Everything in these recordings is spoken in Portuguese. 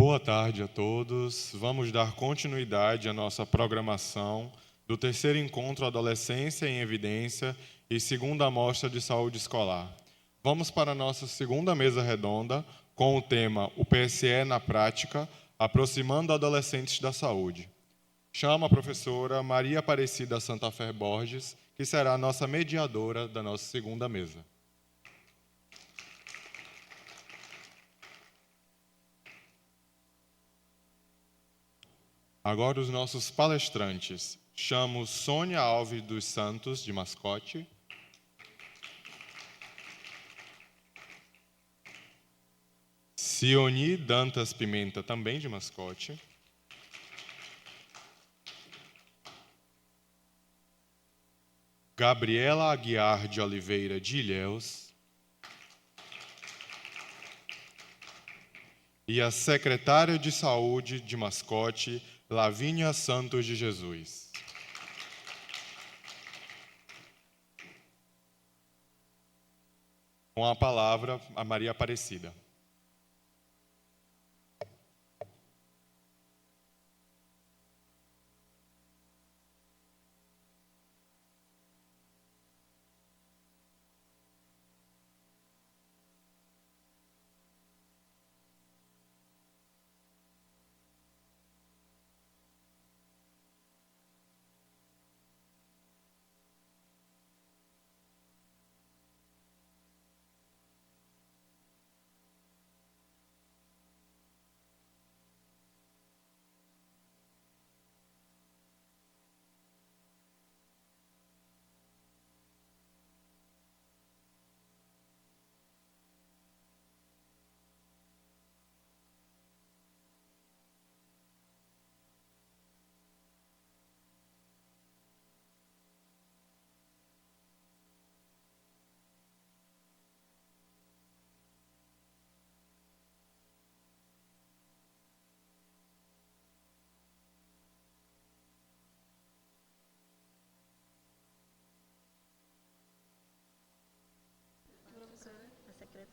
Boa tarde a todos. Vamos dar continuidade à nossa programação do terceiro encontro Adolescência em Evidência e segunda mostra de saúde escolar. Vamos para a nossa segunda mesa redonda com o tema O PSE na Prática, aproximando adolescentes da saúde. Chamo a professora Maria Aparecida Santa Fé Borges, que será a nossa mediadora da nossa segunda mesa. Agora os nossos palestrantes. Chamo Sônia Alves dos Santos, de mascote. Sioni Dantas Pimenta, também de mascote. Gabriela Aguiar de Oliveira de Ilhéus. E a secretária de Saúde de mascote, Lavínia Santos de Jesus. Com a palavra, a Maria Aparecida.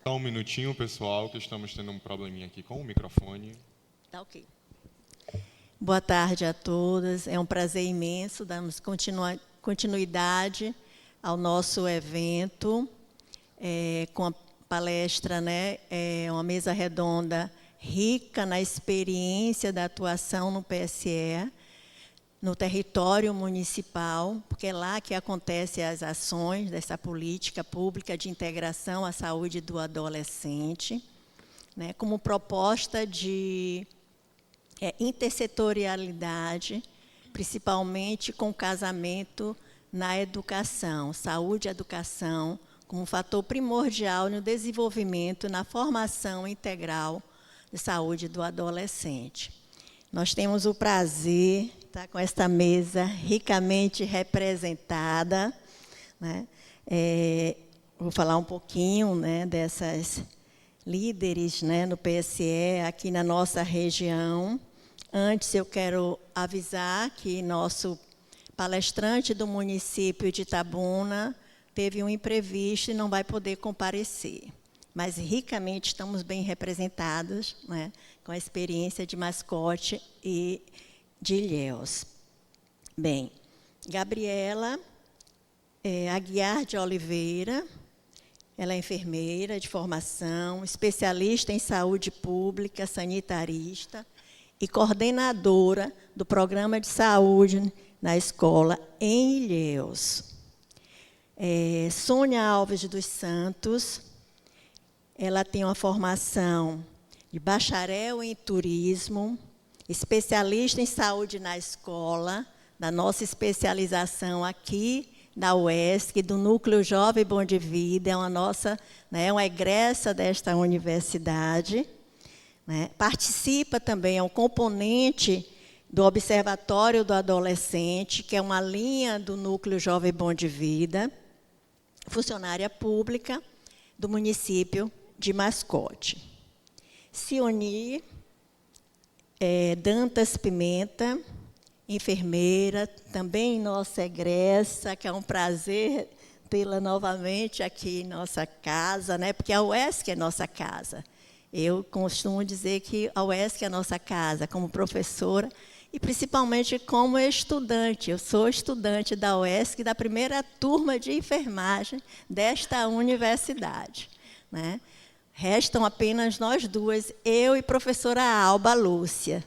Só um minutinho, pessoal, que estamos tendo um probleminha aqui com o microfone. Tá ok. Boa tarde a todas. É um prazer imenso darmos continuidade ao nosso evento com a palestra, uma mesa redonda rica na experiência da atuação no PSE, no território municipal, porque é lá que acontecem as ações dessa política pública de integração à saúde do adolescente, como proposta de intersetorialidade, principalmente com casamento na educação, saúde e educação, como fator primordial no desenvolvimento, na formação integral de saúde do adolescente. Nós temos o prazer de estar com esta mesa ricamente representada. Vou falar um pouquinho dessas líderes no PSE aqui na nossa região. Antes, eu quero avisar que nosso palestrante do município de Itabuna teve um imprevisto e não vai poder comparecer. Mas ricamente estamos bem representados, com a experiência de mascote e de Ilhéus. Bem, Gabriela Aguiar de Oliveira, ela é enfermeira de formação, especialista em saúde pública, sanitarista e coordenadora do programa de saúde na escola em Ilhéus. Sônia Alves dos Santos, ela tem uma formação de bacharel em turismo, especialista em saúde na escola, da nossa especialização aqui da UESC, do Núcleo Jovem Bom de Vida, é uma egressa desta universidade. Participa também, é um componente do Observatório do Adolescente, que é uma linha do Núcleo Jovem Bom de Vida, funcionária pública do município de Mascote. Sioni Dantas Pimenta, enfermeira, também nossa egressa, que é um prazer tê-la novamente aqui em nossa casa, porque a UESC é nossa casa. Eu costumo dizer que a UESC é a nossa casa, como professora, e principalmente como estudante. Eu sou estudante da UESC, da primeira turma de enfermagem desta universidade, né? Restam apenas nós duas, eu e professora Alba Lúcia,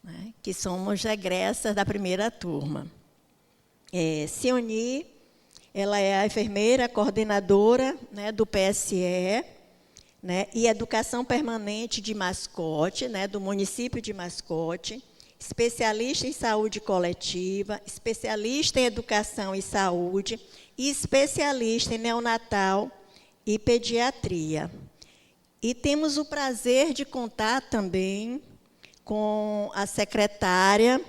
né, que somos egressas da primeira turma. Sioni, ela é a enfermeira coordenadora, né, do PSE, né, e Educação Permanente de Mascote, né, do município de Mascote, especialista em saúde coletiva, especialista em educação e saúde e especialista em neonatal e pediatria. E temos o prazer de contar também com a secretária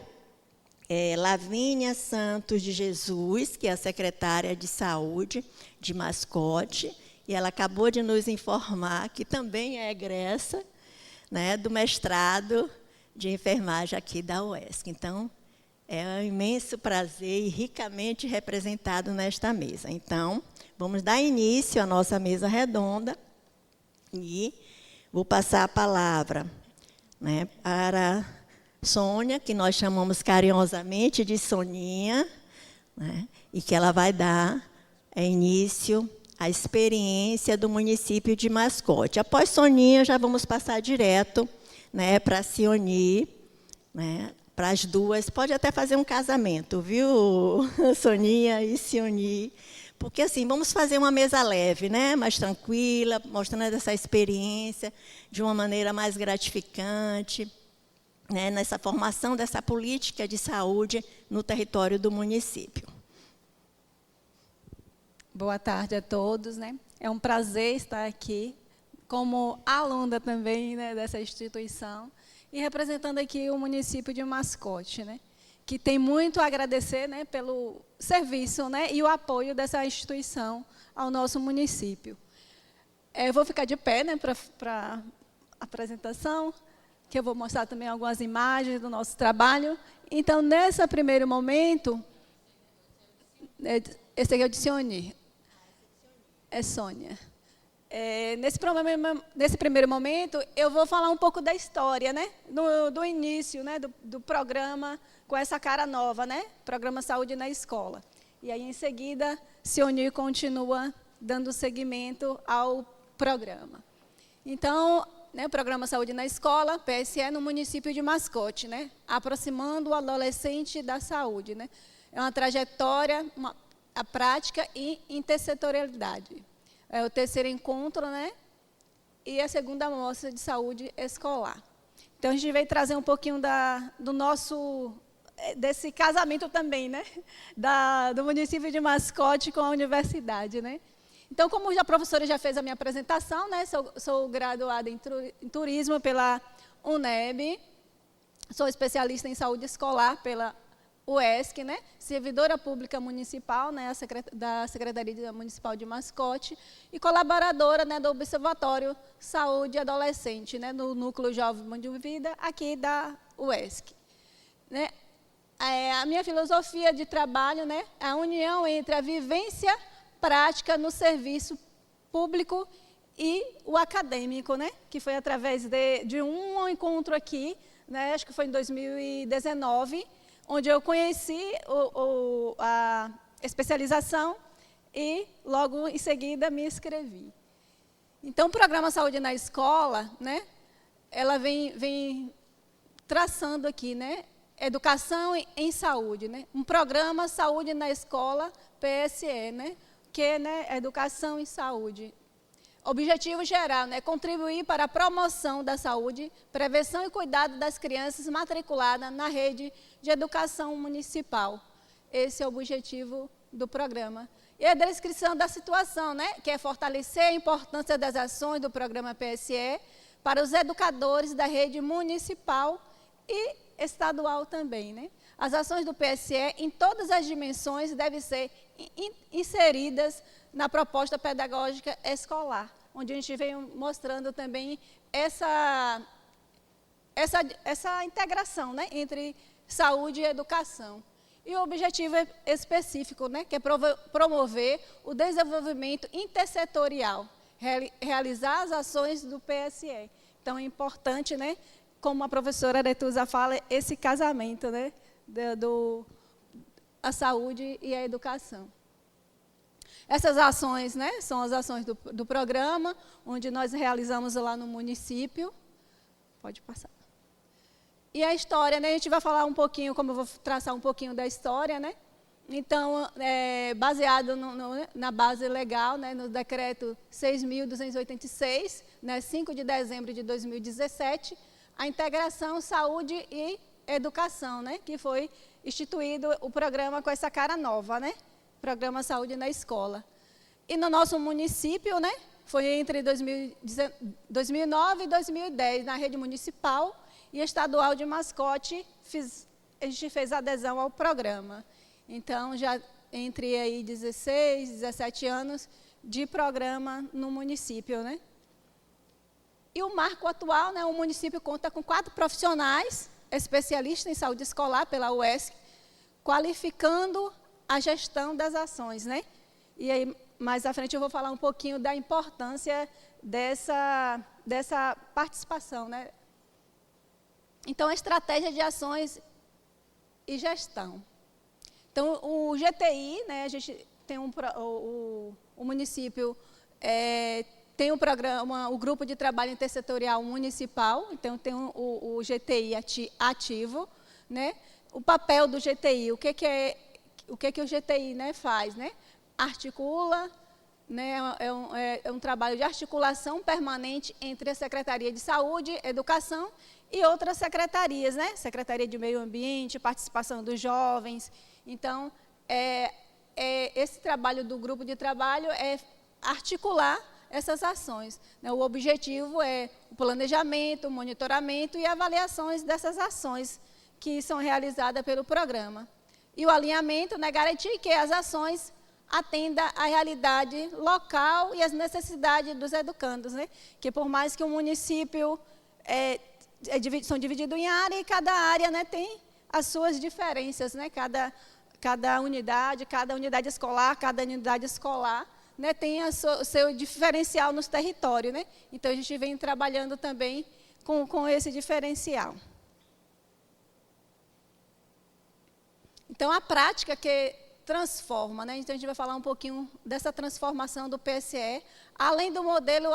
Lavínia Santos de Jesus, que é a secretária de saúde de Mascote, e ela acabou de nos informar que também é egressa, né, do mestrado de enfermagem aqui da UESC. Então, é um imenso prazer e ricamente representado nesta mesa. Então, vamos dar início à nossa mesa redonda e vou passar a palavra, né, para Sônia, que nós chamamos carinhosamente de Soninha, né, e que ela vai dar início à experiência do município de Mascote. Após Soninha, já vamos passar direto, né, para a Sioni, né, para as duas. Pode até fazer um casamento, viu, Soninha e Sioni? Porque, assim, vamos fazer uma mesa leve, né, mais tranquila, mostrando essa experiência de uma maneira mais gratificante, né, nessa formação dessa política de saúde no território do município. Boa tarde a todos, né? É um prazer estar aqui como aluna também, né, dessa instituição e representando aqui o município de Mascote, né, que tem muito a agradecer, né, pelo serviço, né, e o apoio dessa instituição ao nosso município. Eu vou ficar de pé, né, para a apresentação, que eu vou mostrar também algumas imagens do nosso trabalho. Então, nesse primeiro momento, esse aqui é o de Sioni, é Sônia. Nesse primeiro momento, eu vou falar um pouco da história, né, do início, né, do programa com essa cara nova, né, Programa Saúde na Escola. E aí, em seguida, Sioni continua dando seguimento ao programa. Então, né, o Programa Saúde na Escola, PSE, no município de Mascote, né, aproximando o adolescente da saúde, né. É uma trajetória, a prática e intersetorialidade. É o terceiro encontro, né, e a segunda mostra de saúde escolar. Então, a gente veio trazer um pouquinho desse casamento também, né, do município de Mascote com a universidade, né. Então, como a professora já fez a minha apresentação, né, sou graduada em turismo pela UNEB, sou especialista em saúde escolar pela UESC, né, servidora pública municipal, né, da Secretaria Municipal de Mascote, e colaboradora, né, do Observatório Saúde Adolescente, né, no Núcleo Jovem Bom de Vida, aqui da UESC. Né, a minha filosofia de trabalho, né, é a união entre a vivência prática no serviço público e o acadêmico, né, que foi através de um encontro aqui, né, acho que foi em 2019, onde eu conheci a especialização e, logo em seguida, me inscrevi. Então, o Programa Saúde na Escola, né, ela vem traçando aqui, né, educação em saúde, né, um programa Saúde na Escola, PSE, né, que é, né, educação em saúde. Objetivo geral, né, contribuir para a promoção da saúde, prevenção e cuidado das crianças matriculadas na rede de educação municipal. Esse é o objetivo do programa. E a descrição da situação, né, que é fortalecer a importância das ações do programa PSE para os educadores da rede municipal e estadual também, né. As ações do PSE, em todas as dimensões, devem ser inseridas na proposta pedagógica escolar, onde a gente vem mostrando também essa integração, né, entre saúde e educação. E o objetivo específico, né, que é promover o desenvolvimento intersetorial, realizar as ações do PSE. Então, é importante, né, como a professora Aretusa fala, esse casamento, né, a saúde e a educação. Essas ações, né, são as ações do programa, onde nós realizamos lá no município. Pode passar. E a história, né, a gente vai falar um pouquinho, como eu vou traçar um pouquinho da história, né? Então, baseado na base legal, né, no decreto 6.286, né, 5 de dezembro de 2017, a integração, saúde e educação, né, que foi instituído o programa com essa cara nova, né, Programa Saúde na Escola. E no nosso município, né, foi entre 2009 e 2010, na rede municipal e estadual de Mascote, a gente fez adesão ao programa. Então, já entre aí 16, 17 anos de programa no município, né? E o marco atual, né, o município conta com 4 profissionais especialistas em saúde escolar pela UESC, qualificando a gestão das ações, né? E aí, mais à frente, eu vou falar um pouquinho da importância dessa participação, né? Então, a estratégia de ações e gestão. Então, o GTI, né, a gente tem o município tem um programa, o grupo de trabalho intersetorial municipal, então tem o GTI ativo, né? O papel do GTI, o que o GTI, né, faz, né? Articula, né, é um trabalho de articulação permanente entre a Secretaria de Saúde, Educação e outras secretarias, né? Secretaria de Meio Ambiente, participação dos jovens. Então, esse trabalho do grupo de trabalho é articular essas ações, né? O objetivo é o planejamento, o monitoramento e avaliações dessas ações que são realizadas pelo programa. E o alinhamento, né, garantir que as ações atendam à realidade local e às necessidades dos educandos, né? Que por mais que o município são divididos em área e cada área, né, tem as suas diferenças, né? Cada unidade escolar, né, tem o seu diferencial nos territórios, né? Então, a gente vem trabalhando também com esse diferencial. Então, a prática que transforma, né? Então, a gente vai falar um pouquinho dessa transformação do PSE, além do modelo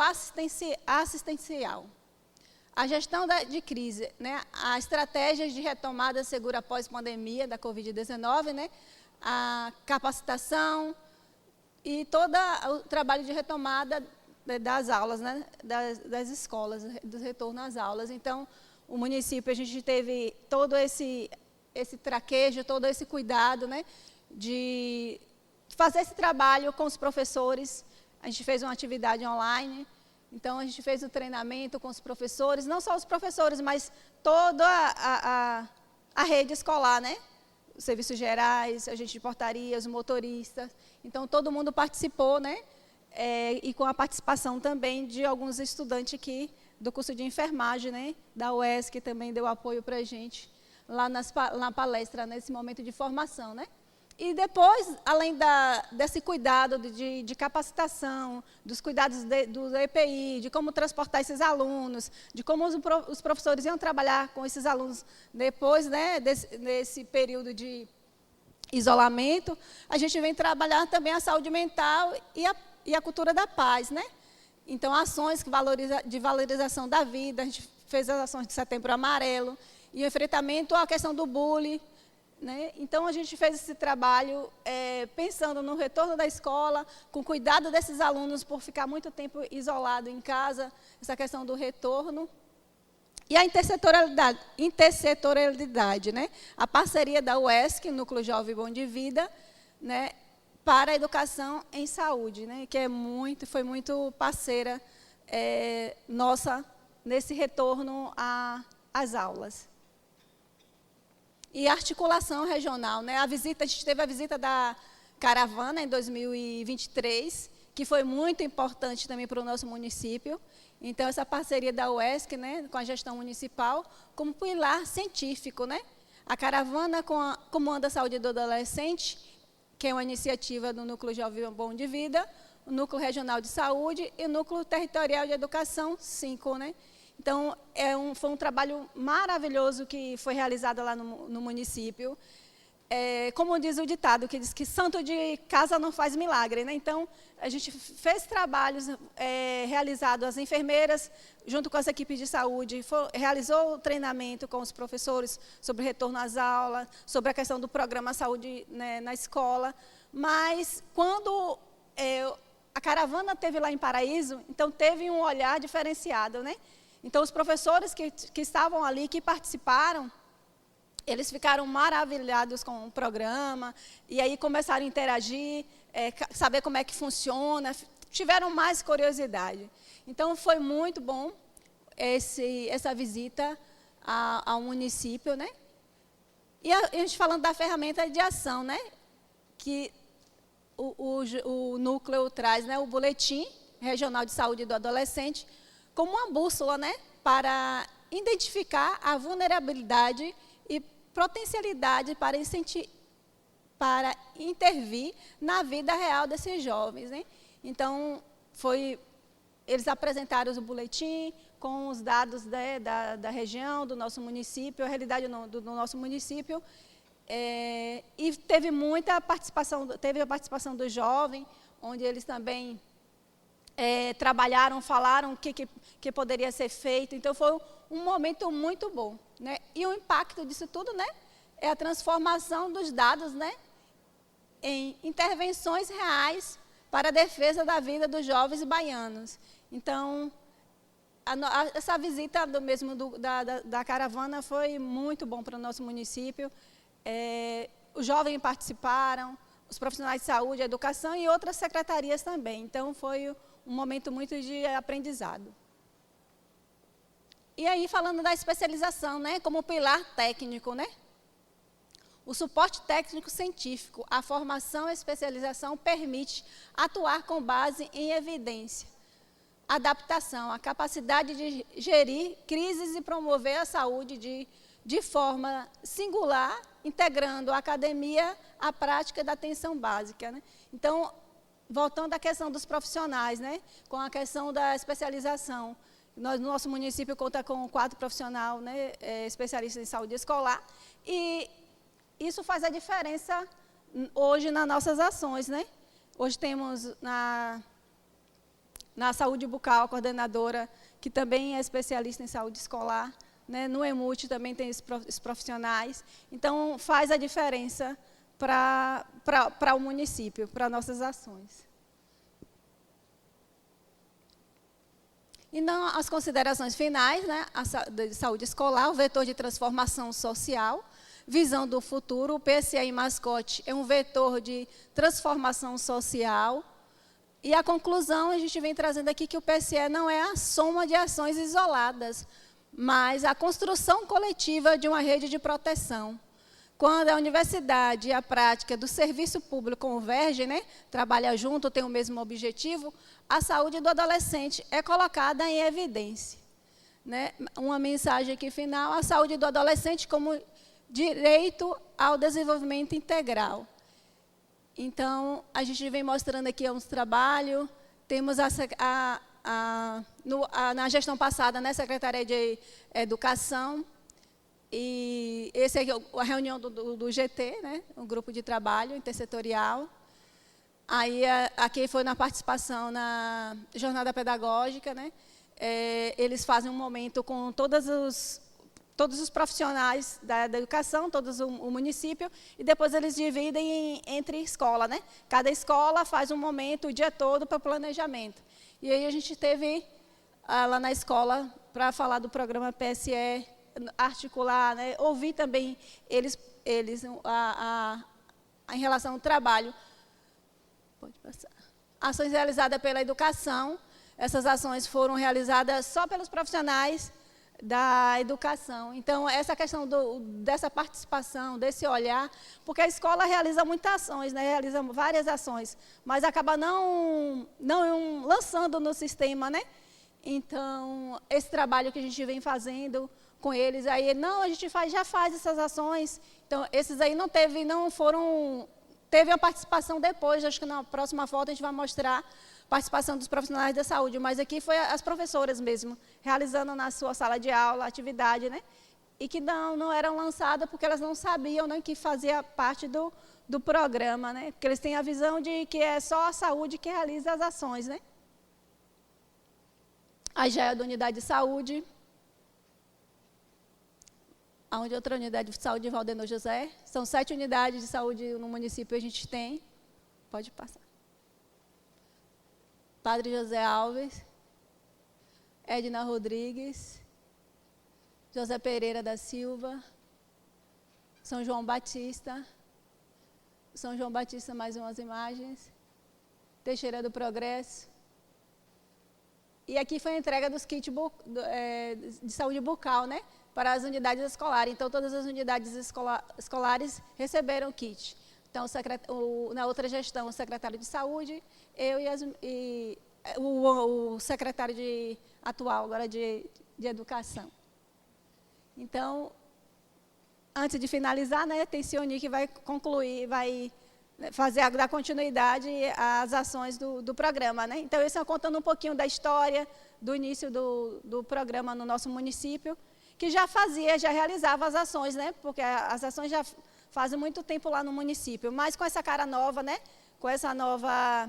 assistencial. A gestão de crise, né? A estratégia de retomada segura após pandemia da Covid-19, né? A capacitação e todo o trabalho de retomada das aulas, né? Das escolas, do retorno às aulas. Então, o município, a gente teve todo esse traquejo, todo esse cuidado, né? De fazer esse trabalho com os professores. A gente fez uma atividade online. Então, a gente fez o treinamento com os professores, não só os professores, mas toda a rede escolar, né? Os serviços gerais, a gente de portaria, os motoristas. Então, todo mundo participou, né? E com a participação também de alguns estudantes aqui do curso de enfermagem, né? Da UESC, que também deu apoio para a gente lá na palestra, nesse momento de formação, né? E depois, além desse cuidado de capacitação, dos cuidados do EPI, de como transportar esses alunos, de como os professores iam trabalhar com esses alunos depois, né, desse período de isolamento, a gente vem trabalhar também a saúde mental e a cultura da paz, né? Então, ações de valorização da vida, a gente fez as ações de Setembro Amarelo, e o enfrentamento à questão do bullying, né? Então, a gente fez esse trabalho pensando no retorno da escola, com cuidado desses alunos por ficar muito tempo isolado em casa, essa questão do retorno. E a intersetorialidade, né? A parceria da UESC, Núcleo Jovem Bom de Vida, né? Para a educação em saúde, né? Que foi muito parceira nossa nesse retorno às aulas. E articulação regional, né? A gente teve a visita da caravana em 2023, que foi muito importante também para o nosso município. Então, essa parceria da UESC, né, com a gestão municipal, como pilar científico, né? A caravana comanda a saúde do adolescente, que é uma iniciativa do Núcleo Jovem Bom de Vida, o Núcleo Regional de Saúde e o Núcleo Territorial de Educação 5, né? Então, foi um trabalho maravilhoso que foi realizado lá no município. Como diz o ditado, que diz que santo de casa não faz milagre, né? Então, a gente fez trabalhos realizados, as enfermeiras, junto com as equipes de saúde, realizou o treinamento com os professores sobre retorno às aulas, sobre a questão do programa saúde, né, na escola. Mas, quando a caravana teve lá em Paraíso, então teve um olhar diferenciado, né? Então, os professores que estavam ali, que participaram, eles ficaram maravilhados com o programa, e aí começaram a interagir, saber como é que funciona, tiveram mais curiosidade. Então, foi muito bom essa visita ao município, né? E a gente falando da ferramenta de ação, né? Que o núcleo traz, né, o Boletim Regional de Saúde do Adolescente, como uma bússola, né, para identificar a vulnerabilidade e potencialidade para intervir na vida real desses jovens, né? Então, eles apresentaram o boletim com os dados, né, da região, do nosso município, a realidade do nosso município, e teve a participação do jovem, onde eles também trabalharam, falaram o que poderia ser feito. Então, foi um momento muito bom, né? E o impacto disso tudo, né, é a transformação dos dados, né, em intervenções reais para a defesa da vida dos jovens baianos. Então, essa visita da caravana foi muito bom para o nosso município. Os jovens participaram, os profissionais de saúde, educação e outras secretarias também. Então, foi um momento muito de aprendizado. E aí, falando da especialização, né, como pilar técnico, né? O suporte técnico científico, a formação e especialização permite atuar com base em evidência, adaptação, a capacidade de gerir crises e promover a saúde de forma singular, integrando a academia à prática da atenção básica, né? Então, voltando à questão dos profissionais, né, com a questão da especialização, no nosso município conta com 4 profissionais, né, especialistas em saúde escolar, e isso faz a diferença hoje nas nossas ações, né? Hoje temos na saúde bucal a coordenadora, que também é especialista em saúde escolar, né? No EMUT também tem esses profissionais. Então, faz a diferença para o município, para nossas ações. E não as considerações finais, né? A saúde escolar, o vetor de transformação social, visão do futuro. O PSE em Mascote é um vetor de transformação social. E a conclusão, a gente vem trazendo aqui que o PSE não é a soma de ações isoladas, mas a construção coletiva de uma rede de proteção. Quando a universidade e a prática do serviço público convergem, né, trabalham junto, têm o mesmo objetivo, a saúde do adolescente é colocada em evidência, né? Uma mensagem aqui final, a saúde do adolescente como direito ao desenvolvimento integral. Então, a gente vem mostrando aqui uns trabalhos, temos na gestão passada, né, Secretaria de Educação, e essa é a reunião do GT, né, um grupo de trabalho intersetorial. Aí, aqui foi na participação na jornada pedagógica, né, eles fazem um momento com todos os profissionais da educação, o município, e depois eles dividem entre escola, né? Cada escola faz um momento o dia todo para planejamento. E aí a gente teve lá na escola para falar do programa PSE, articular, né? Ouvir também eles em relação ao trabalho. Pode passar. Ações realizadas pela educação. Essas ações foram realizadas só pelos profissionais da educação. Então, essa questão dessa participação, desse olhar, porque a escola realiza muitas ações, né? Realiza várias ações, mas acaba não lançando no sistema, né? Então, esse trabalho que a gente vem fazendo com eles, aí, a gente já faz essas ações, então, esses aí teve a participação depois, acho que na próxima foto a gente vai mostrar, participação dos profissionais da saúde, mas aqui foi as professoras mesmo, realizando na sua sala de aula a atividade, né? E que não eram lançadas porque elas não sabiam, né, que fazia parte do programa, né? Porque eles têm a visão de que é só a saúde que realiza as ações, né? Aí já é da unidade de saúde. Onde outra unidade de saúde de Valdenor José. São 7 unidades de saúde no município a gente tem. Pode passar. Padre José Alves, Edna Rodrigues, José Pereira da Silva, São João Batista, mais umas imagens, Teixeira do Progresso. E aqui foi a entrega dos kits de saúde bucal, né, para as unidades escolares. Então, todas as unidades escolares receberam kit. Então, na outra gestão, o secretário de saúde, eu e o secretário atual, agora de educação. Então, antes de finalizar, né, tem Cioni que vai concluir, vai dar continuidade às ações do programa, né? Então, isso é contando um pouquinho da história, do início do programa no nosso município, que já realizava as ações, né? Porque as ações já fazem muito tempo lá no município, mas com essa cara nova, né? Com essa nova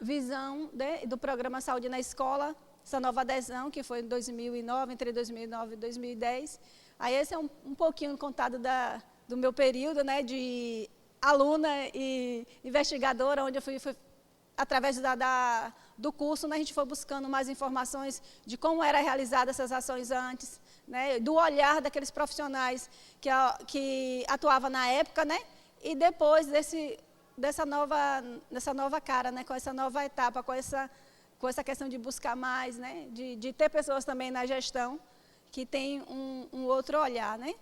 visão, né, do programa Saúde na Escola, essa nova adesão, que foi em 2009, entre 2009 e 2010. Aí esse é um pouquinho contado do meu período, né, de aluna e investigadora, onde eu fui através do curso, né, a gente foi buscando mais informações de como era realizada essas ações antes, né, do olhar daqueles profissionais que atuavam na época, né, e depois dessa nova cara, né, com essa nova etapa, com essa questão de buscar mais, né, de ter pessoas também na gestão que tem um outro olhar, né.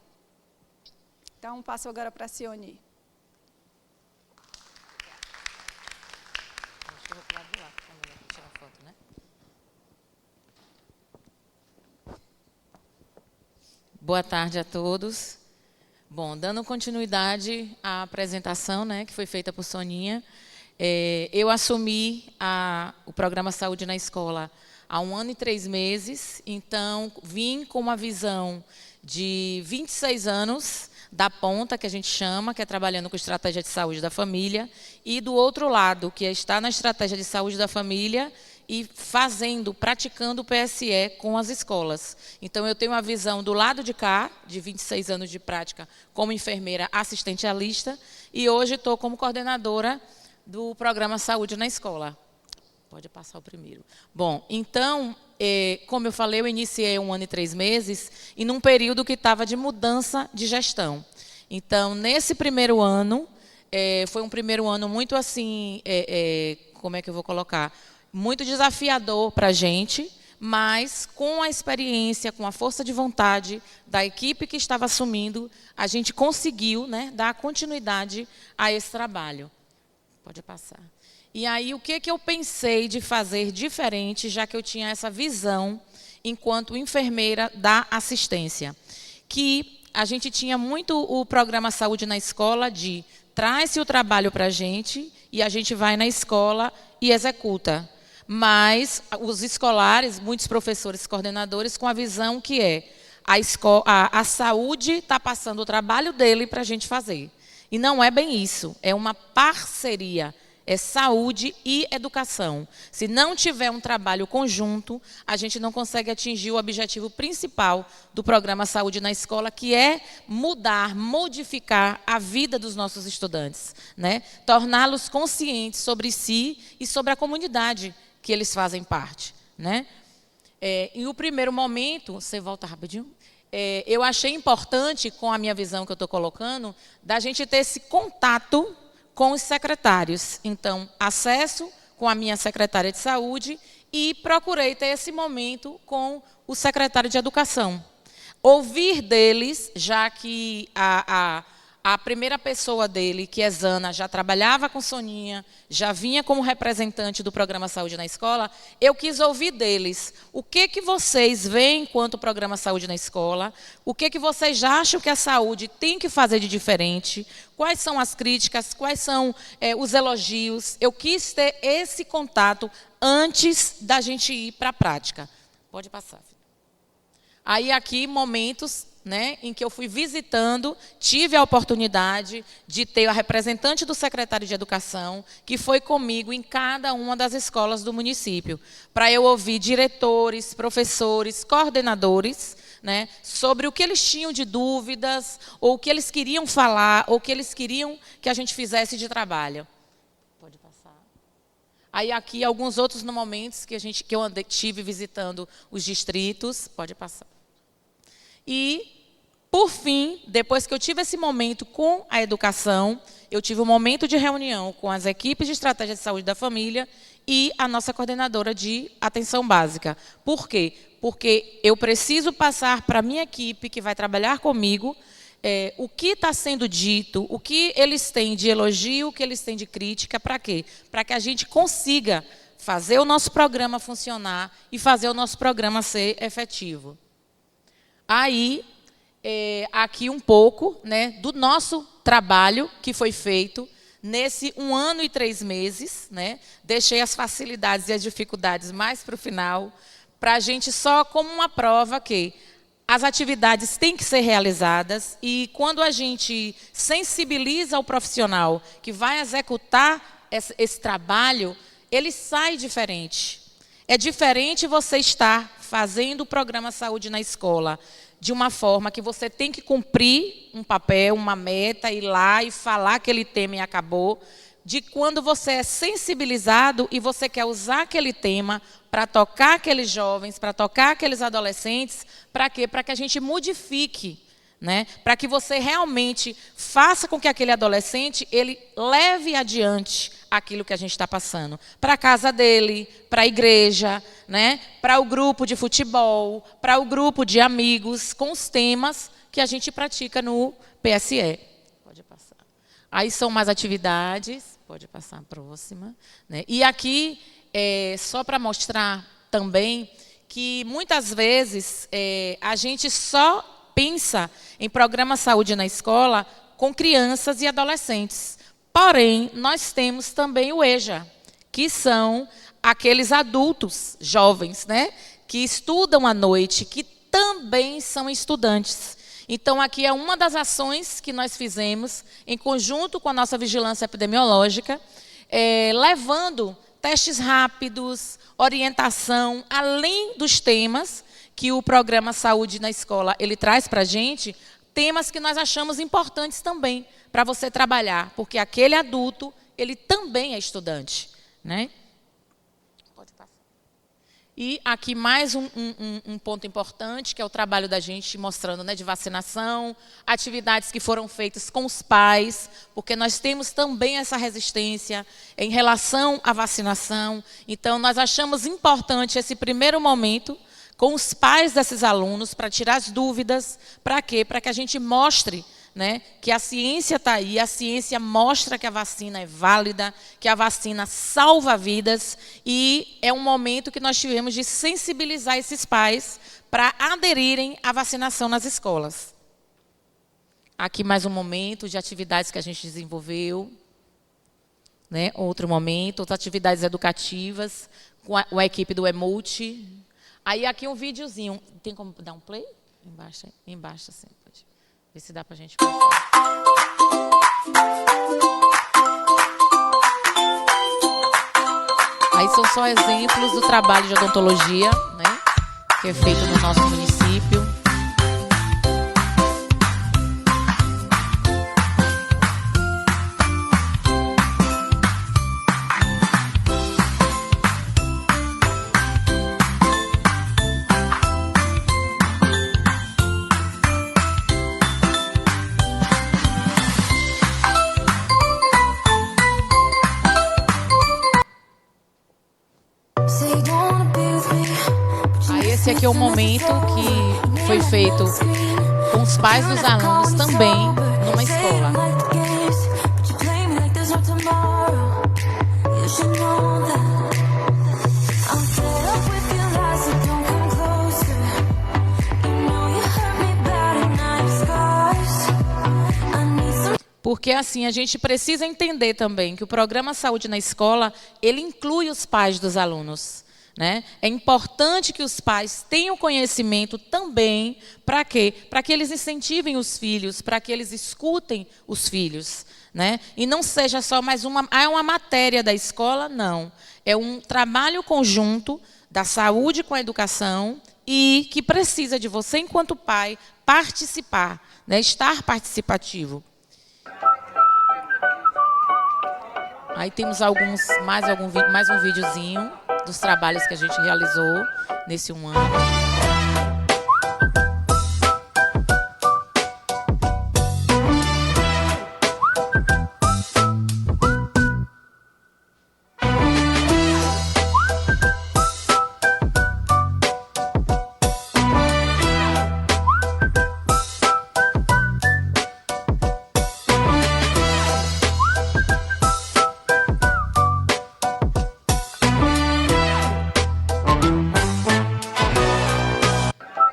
Então, passo agora para a Cioni. Acho que eu vou para o lado de lá, para tirar foto, né? Boa tarde a todos. Bom, dando continuidade à apresentação, né, que foi feita por Soninha, eu assumi o programa Saúde na Escola há 1 ano e 3 meses, então vim com uma visão de 26 anos da ponta, que a gente chama, que é trabalhando com estratégia de saúde da família, e do outro lado, que é estar na estratégia de saúde da família e praticando o PSE com as escolas. Então, eu tenho uma visão do lado de cá, de 26 anos de prática como enfermeira assistencialista, e hoje estou como coordenadora do programa Saúde na Escola. Pode passar o primeiro. Bom, então, como eu falei, eu iniciei 1 ano e 3 meses, e num período que estava de mudança de gestão. Então, nesse primeiro ano, foi um primeiro ano muito assim, como é que eu vou colocar? Muito desafiador para a gente, mas com a experiência, com a força de vontade da equipe que estava assumindo, a gente conseguiu, né, dar continuidade a esse trabalho. Pode passar. E aí, o que eu pensei de fazer diferente, já que eu tinha essa visão, enquanto enfermeira da assistência? Que a gente tinha muito o programa Saúde na Escola de traz-se o trabalho para a gente e a gente vai na escola e executa. Mas os escolares, muitos professores coordenadores, com a visão que a saúde está passando o trabalho dele para a gente fazer. E não é bem isso, é uma parceria. É saúde e educação. Se não tiver um trabalho conjunto, a gente não consegue atingir o objetivo principal do programa Saúde na Escola, que é modificar a vida dos nossos estudantes, né? Torná-los conscientes sobre si e sobre a comunidade que eles fazem parte, né? Em o primeiro momento, você volta rapidinho, eu achei importante, com a minha visão que eu estou colocando, da gente ter esse contato com os secretários. Então, acesso com a minha secretária de saúde e procurei ter esse momento com o secretário de educação. Ouvir deles, já que a primeira pessoa dele, que é Zana, já trabalhava com Soninha, já vinha como representante do programa Saúde na Escola, eu quis ouvir deles o que vocês veem enquanto programa Saúde na Escola, o que vocês acham que a saúde tem que fazer de diferente, quais são as críticas, quais são os elogios. Eu quis ter esse contato antes da gente ir para a prática. Pode passar, filho. Aí aqui momentos, né, em que eu fui visitando, tive a oportunidade de ter a representante do secretário de Educação, que foi comigo em cada uma das escolas do município, para eu ouvir diretores, professores, coordenadores, né, sobre o que eles tinham de dúvidas, ou o que eles queriam falar, ou o que eles queriam que a gente fizesse de trabalho. Pode passar. Aí aqui alguns outros momentos que eu tive visitando os distritos. Pode passar. E, por fim, depois que eu tive esse momento com a educação, eu tive um momento de reunião com as equipes de estratégia de saúde da família e a nossa coordenadora de atenção básica. Por quê? Porque eu preciso passar para a minha equipe, que vai trabalhar comigo, o que está sendo dito, o que eles têm de elogio, o que eles têm de crítica, para quê? Para que a gente consiga fazer o nosso programa funcionar e fazer o nosso programa ser efetivo. Aí, aqui um pouco, né, do nosso trabalho que foi feito nesse 1 ano e 3 meses. Né, deixei as facilidades e as dificuldades mais para o final, para a gente só como uma prova que as atividades têm que ser realizadas e quando a gente sensibiliza o profissional que vai executar esse trabalho, ele sai diferente. É diferente você estar fazendo o programa Saúde na Escola de uma forma que você tem que cumprir um papel, uma meta, ir lá e falar aquele tema e acabou, de quando você é sensibilizado e você quer usar aquele tema para tocar aqueles jovens, para tocar aqueles adolescentes, para quê? Para que a gente modifique, né? Para que você realmente faça com que aquele adolescente ele leve adiante aquilo que a gente está passando. Para a casa dele, para a igreja, né? Para o grupo de futebol, para o grupo de amigos, com os temas que a gente pratica no PSE. Pode passar. Aí são mais atividades. Pode passar a próxima. Né? E aqui, só para mostrar também que muitas vezes a gente só pensa em programa Saúde na Escola com crianças e adolescentes. Porém, nós temos também o EJA, que são aqueles adultos jovens, né, que estudam à noite, que também são estudantes. Então, aqui é uma das ações que nós fizemos, em conjunto com a nossa vigilância epidemiológica, levando testes rápidos, orientação, além dos temas que o programa Saúde na Escola ele traz para a gente, temas que nós achamos importantes também para você trabalhar, porque aquele adulto, ele também é estudante. Né? Pode passar. E aqui mais um ponto importante, que é o trabalho da gente mostrando, né, de vacinação, atividades que foram feitas com os pais, porque nós temos também essa resistência em relação à vacinação. Então, nós achamos importante esse primeiro momento com os pais desses alunos, para tirar as dúvidas. Para quê? Para que a gente mostre, né, que a ciência está aí, a ciência mostra que a vacina é válida, que a vacina salva vidas, e é um momento que nós tivemos de sensibilizar esses pais para aderirem à vacinação nas escolas. Aqui mais um momento de atividades que a gente desenvolveu. Né, outro momento, outras atividades educativas, com a equipe do Emult. Aí aqui um videozinho. Tem como dar um play? Embaixo assim. Pode ver se dá pra gente passar. Aí são só exemplos do trabalho de odontologia, né, que é feito no nosso município. Esse aqui é o momento que foi feito com os pais dos alunos também, numa escola. Porque assim, a gente precisa entender também que o programa Saúde na Escola, ele inclui os pais dos alunos, né? É importante que os pais tenham conhecimento também, para quê? Para que eles incentivem os filhos, para que eles escutem os filhos, né? E não seja só mais uma matéria da escola, não. É um trabalho conjunto da saúde com a educação e que precisa de você, enquanto pai, participar, né? Estar participativo. Aí temos mais um videozinho dos trabalhos que a gente realizou nesse um ano.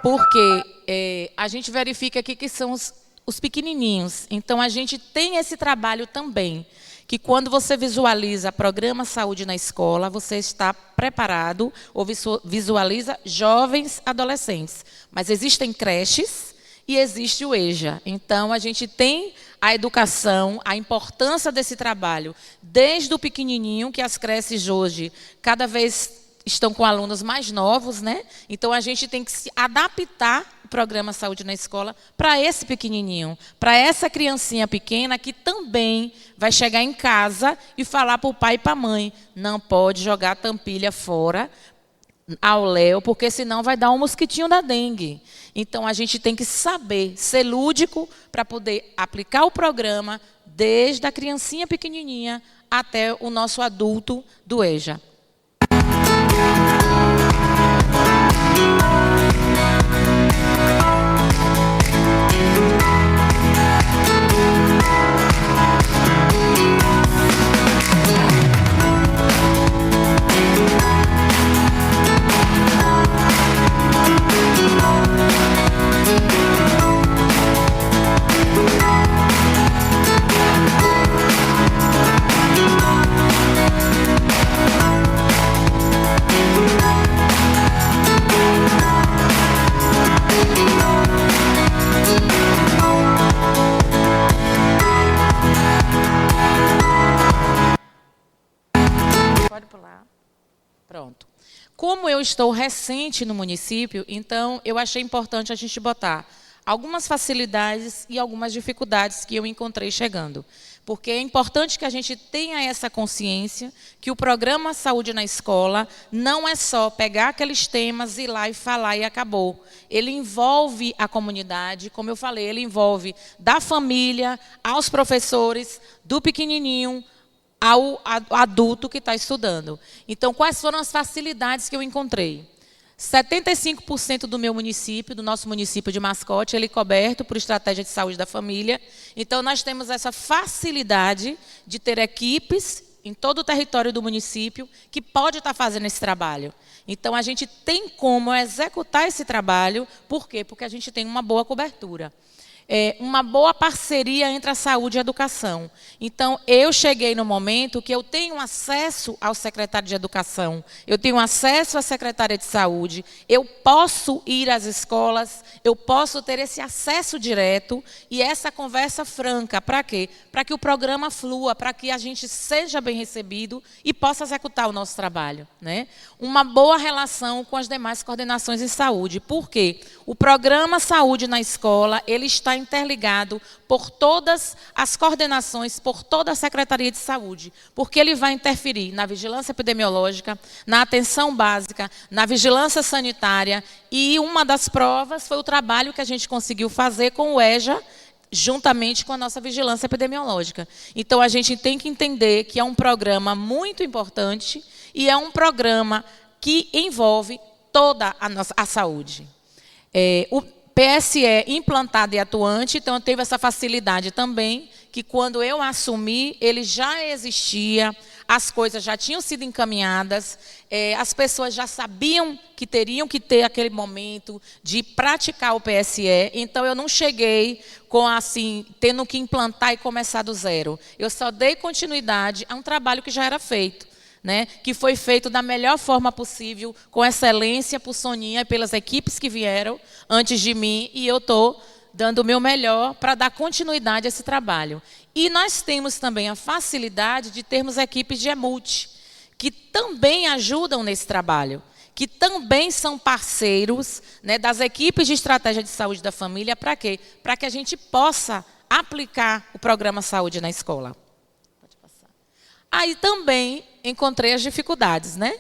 Porque a gente verifica aqui que são os pequenininhos. Então, a gente tem esse trabalho também, que quando você visualiza programa Saúde na Escola, você está preparado ou visualiza jovens adolescentes. Mas existem creches e existe o EJA. Então, a gente tem a educação, a importância desse trabalho, desde o pequenininho, que as creches hoje cada vez estão com alunos mais novos, né? Então, a gente tem que se adaptar o programa Saúde na Escola para esse pequenininho, para essa criancinha pequena que também vai chegar em casa e falar para o pai e para a mãe, não pode jogar tampilha fora ao léu, porque senão vai dar um mosquitinho da dengue. Então, a gente tem que saber ser lúdico para poder aplicar o programa desde a criancinha pequenininha até o nosso adulto do EJA. Pode pular. Pronto. Como eu estou recente no município, então eu achei importante a gente botar algumas facilidades e algumas dificuldades que eu encontrei chegando. Porque é importante que a gente tenha essa consciência que o programa Saúde na Escola não é só pegar aqueles temas, ir lá e falar e acabou. Ele envolve a comunidade, como eu falei, ele envolve da família, aos professores, do pequenininho, ao adulto que está estudando. Então, quais foram as facilidades que eu encontrei? 75% do meu município, do nosso município de Mascote, ele é coberto por estratégia de saúde da família. Então, nós temos essa facilidade de ter equipes em todo o território do município que pode estar fazendo esse trabalho. Então, a gente tem como executar esse trabalho. Por quê? Porque a gente tem uma boa cobertura. Uma boa parceria entre a saúde e a educação. Então, eu cheguei no momento que eu tenho acesso ao secretário de educação, eu tenho acesso à secretária de saúde, eu posso ir às escolas, eu posso ter esse acesso direto e essa conversa franca. Para quê? Para que o programa flua, para que a gente seja bem recebido e possa executar o nosso trabalho, né? Uma boa relação com as demais coordenações em saúde. Por quê? O programa Saúde na Escola, ele está interligado por todas as coordenações, por toda a Secretaria de Saúde, porque ele vai interferir na vigilância epidemiológica, na atenção básica, na vigilância sanitária, e uma das provas foi o trabalho que a gente conseguiu fazer com o EJA, juntamente com a nossa vigilância epidemiológica. Então, a gente tem que entender que é um programa muito importante e é um programa que envolve toda a saúde. PSE implantado e atuante, então eu tive essa facilidade também, que quando eu assumi, ele já existia, as coisas já tinham sido encaminhadas, as pessoas já sabiam que teriam que ter aquele momento de praticar o PSE, então eu não cheguei com assim, tendo que implantar e começar do zero. Eu só dei continuidade a um trabalho que já era feito, né, que foi feito da melhor forma possível, com excelência por Soninha e pelas equipes que vieram antes de mim, e eu estou dando o meu melhor para dar continuidade a esse trabalho. E nós temos também a facilidade de termos equipes de EMULT, que também ajudam nesse trabalho, que também são parceiros, né, das equipes de estratégia de saúde da família. Para quê? Para que a gente possa aplicar o programa Saúde na Escola. Pode passar. Aí também encontrei as dificuldades, né?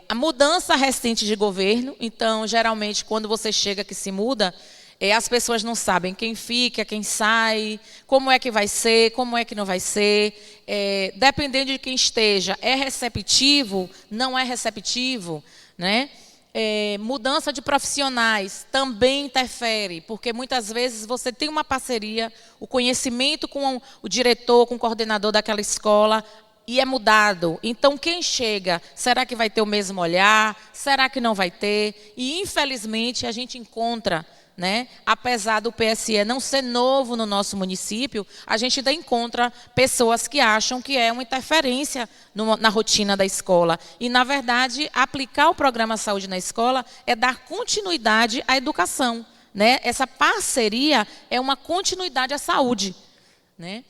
A mudança recente de governo. Então, geralmente, quando você chega que se muda, as pessoas não sabem quem fica, quem sai, como é que vai ser, como é que não vai ser. Dependendo de quem esteja, é receptivo, não é receptivo, né? Mudança de profissionais também interfere, porque muitas vezes você tem uma parceria, o conhecimento com o diretor, com o coordenador daquela escola, e é mudado. Então, quem chega, será que vai ter o mesmo olhar? Será que não vai ter? E, infelizmente, a gente encontra, né, apesar do PSE não ser novo no nosso município, a gente ainda encontra pessoas que acham que é uma interferência na rotina da escola. E, na verdade, aplicar o programa Saúde na Escola é dar continuidade à educação, né? Essa parceria é uma continuidade à saúde, né?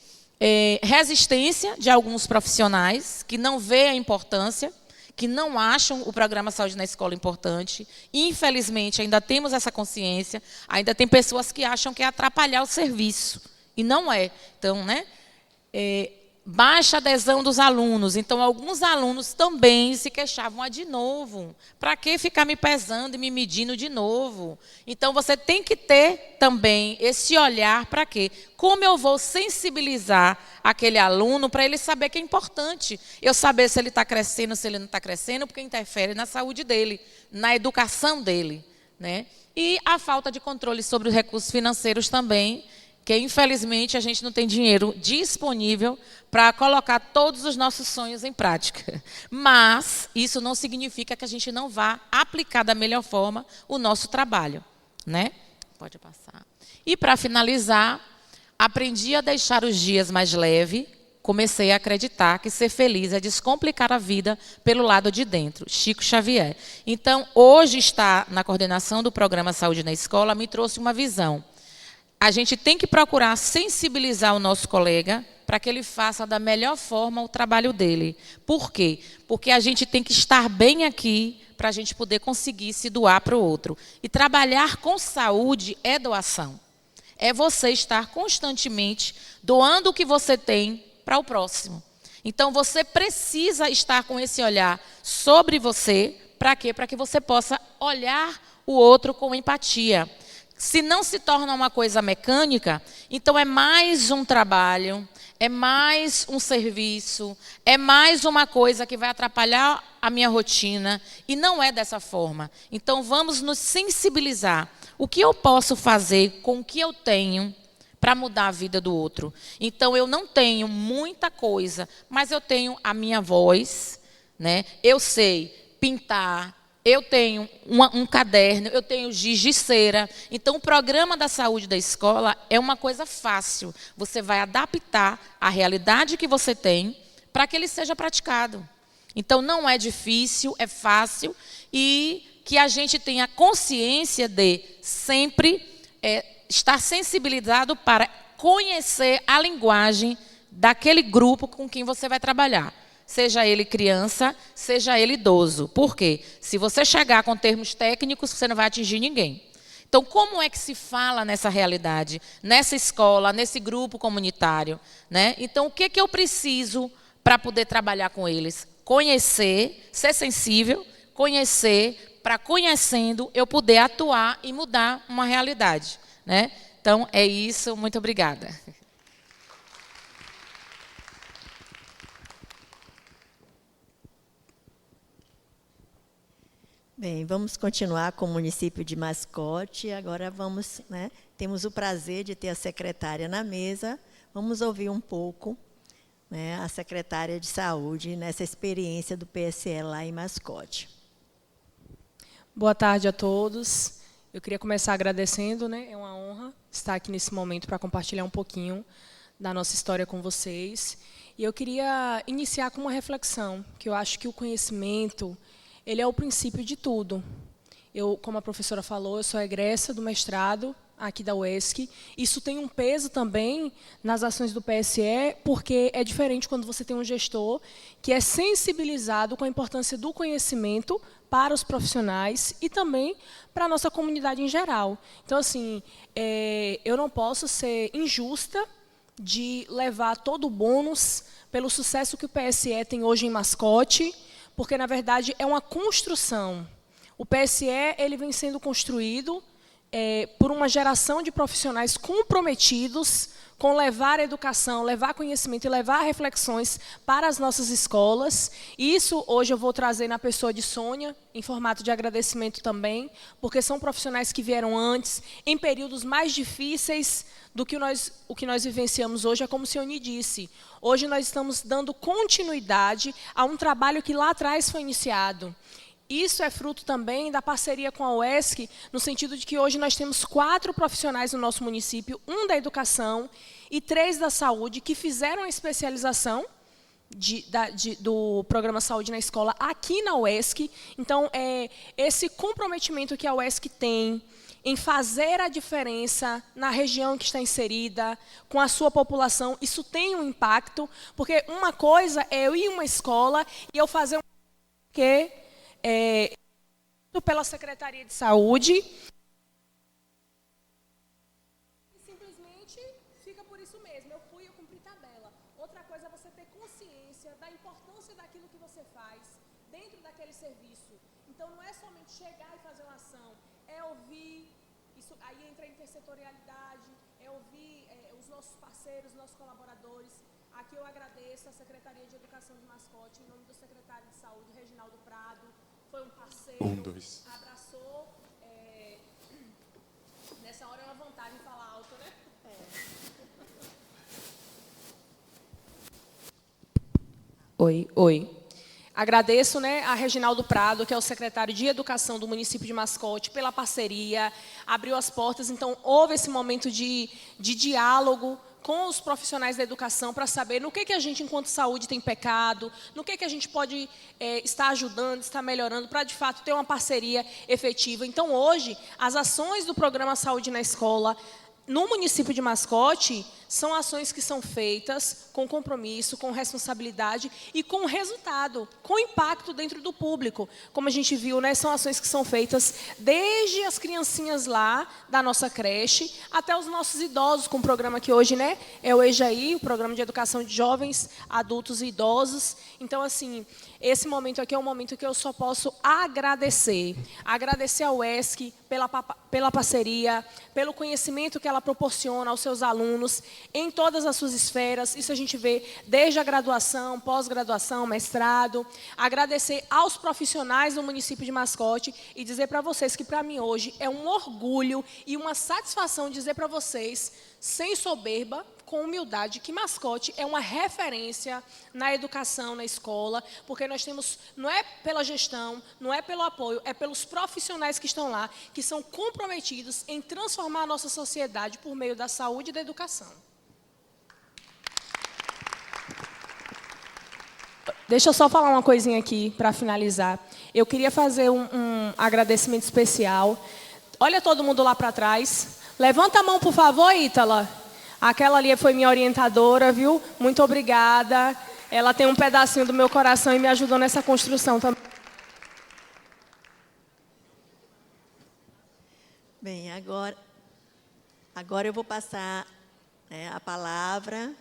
Resistência de alguns profissionais que não vê a importância, que não acham o programa Saúde na Escola importante. Infelizmente, ainda temos essa consciência, ainda tem pessoas que acham que é atrapalhar o serviço, e não é. Então, né, baixa adesão dos alunos. Então, alguns alunos também se queixavam, de novo, para que ficar me pesando e me medindo de novo? Então, você tem que ter também esse olhar para quê? Como eu vou sensibilizar aquele aluno para ele saber que é importante eu saber se ele está crescendo, se ele não está crescendo, porque interfere na saúde dele, na educação dele, né? E a falta de controle sobre os recursos financeiros também, que infelizmente a gente não tem dinheiro disponível para colocar todos os nossos sonhos em prática. Mas isso não significa que a gente não vá aplicar da melhor forma o nosso trabalho, né? Pode passar. E para finalizar, aprendi a deixar os dias mais leves, comecei a acreditar que ser feliz é descomplicar a vida pelo lado de dentro. Chico Xavier. Então, hoje estar na coordenação do programa Saúde na Escola me trouxe uma visão. A gente tem que procurar sensibilizar o nosso colega para que ele faça da melhor forma o trabalho dele. Por quê? Porque a gente tem que estar bem aqui para a gente poder conseguir se doar para o outro. E trabalhar com saúde é doação. É você estar constantemente doando o que você tem para o próximo. Então, você precisa estar com esse olhar sobre você. Para quê? Para que você possa olhar o outro com empatia. Se não se torna uma coisa mecânica, então é mais um trabalho, é mais um serviço, é mais uma coisa que vai atrapalhar a minha rotina, e não é dessa forma. Então, vamos nos sensibilizar. O que eu posso fazer com o que eu tenho para mudar a vida do outro? Então, eu não tenho muita coisa, mas eu tenho a minha voz, né? Eu sei pintar, eu tenho um caderno, eu tenho giz de cera. Então, o programa da saúde da escola é uma coisa fácil. Você vai adaptar a realidade que você tem para que ele seja praticado. Então, não é difícil, é fácil. E que a gente tenha consciência de sempre estar sensibilizado para conhecer a linguagem daquele grupo com quem você vai trabalhar. Seja ele criança, seja ele idoso. Por quê? Se você chegar com termos técnicos, você não vai atingir ninguém. Então, como é que se fala nessa realidade, nessa escola, nesse grupo comunitário, né? Então, o que eu preciso para poder trabalhar com eles? Conhecer, ser sensível, conhecer, para conhecendo eu poder atuar e mudar uma realidade, né? Então, é isso. Muito obrigada. Bem, vamos continuar com o município de Mascote. Agora temos o prazer de ter a secretária na mesa. Vamos ouvir um pouco, a secretária de Saúde nessa experiência do PSE lá em Mascote. Boa tarde a todos. Eu queria começar agradecendo, é uma honra estar aqui nesse momento para compartilhar um pouquinho da nossa história com vocês. E eu queria iniciar com uma reflexão, que eu acho que o conhecimento, ele é o princípio de tudo. Eu, como a professora falou, eu sou egressa do mestrado aqui da UESC. Isso tem um peso também nas ações do PSE, porque é diferente quando você tem um gestor que é sensibilizado com a importância do conhecimento para os profissionais e também para a nossa comunidade em geral. Então, assim, eu não posso ser injusta de levar todo o bônus pelo sucesso que o PSE tem hoje em Mascote, porque, na verdade, é uma construção. O PSE ele vem sendo construído por uma geração de profissionais comprometidos com levar a educação, levar conhecimento e levar reflexões para as nossas escolas. E isso, hoje, eu vou trazer na pessoa de Sônia, em formato de agradecimento também, porque são profissionais que vieram antes, em períodos mais difíceis do que o que nós vivenciamos hoje. É como o Sione disse, hoje nós estamos dando continuidade a um trabalho que lá atrás foi iniciado. Isso é fruto também da parceria com a UESC, no sentido de que hoje nós temos 4 profissionais no nosso município, 1 da educação e 3 da saúde, que fizeram a especialização do programa Saúde na Escola aqui na UESC. Então, esse comprometimento que a UESC tem em fazer a diferença na região que está inserida, com a sua população, isso tem um impacto, porque uma coisa é eu ir a uma escola e eu fazer um que pela Secretaria de Saúde, e simplesmente fica por isso mesmo. Eu fui, eu cumpri tabela. Outra coisa é você ter consciência da importância daquilo que você faz dentro daquele serviço. Então, não é somente chegar e fazer uma ação, é ouvir, isso aí entra a intersetorialidade, é ouvir os nossos parceiros, os nossos colaboradores. Aqui eu agradeço a Secretaria de Educação de Mascote, em nome do secretário de Saúde, Reginaldo Prado. Foi um parceiro, abraçou. Nessa hora é uma vantagem falar alto, né? Oi. Agradeço, a Reginaldo Prado, que é o secretário de Educação do município de Mascote, pela parceria, abriu as portas. Então, houve esse momento de diálogo com os profissionais da educação para saber no que a gente, enquanto saúde, tem pecado, no que a gente pode estar ajudando, estar melhorando, para, de fato, ter uma parceria efetiva. Então, hoje, as ações do programa Saúde na Escola, no município de Mascote, são ações que são feitas com compromisso, com responsabilidade e com resultado, com impacto dentro do público. Como a gente viu, são ações que são feitas desde as criancinhas lá da nossa creche até os nossos idosos, com o programa que hoje é o EJI, o Programa de Educação de Jovens, Adultos e Idosos. Então, assim, esse momento aqui é um momento que eu só posso agradecer. Agradecer ao UESC pela parceria, pelo conhecimento que ela proporciona aos seus alunos, em todas as suas esferas. Isso a gente vê desde a graduação, pós-graduação, mestrado. Agradecer aos profissionais do município de Mascote e dizer para vocês que, para mim, hoje, é um orgulho e uma satisfação dizer para vocês, sem soberba, com humildade, que Mascote é uma referência na educação, na escola, porque nós temos, não é pela gestão, não é pelo apoio, é pelos profissionais que estão lá, que são comprometidos em transformar a nossa sociedade por meio da saúde e da educação. Deixa eu só falar uma coisinha aqui, para finalizar. Eu queria fazer um agradecimento especial. Olha todo mundo lá para trás. Levanta a mão, por favor, Ítala. Aquela ali foi minha orientadora, viu? Muito obrigada. Ela tem um pedacinho do meu coração e me ajudou nessa construção também. Bem, agora eu vou passar a palavra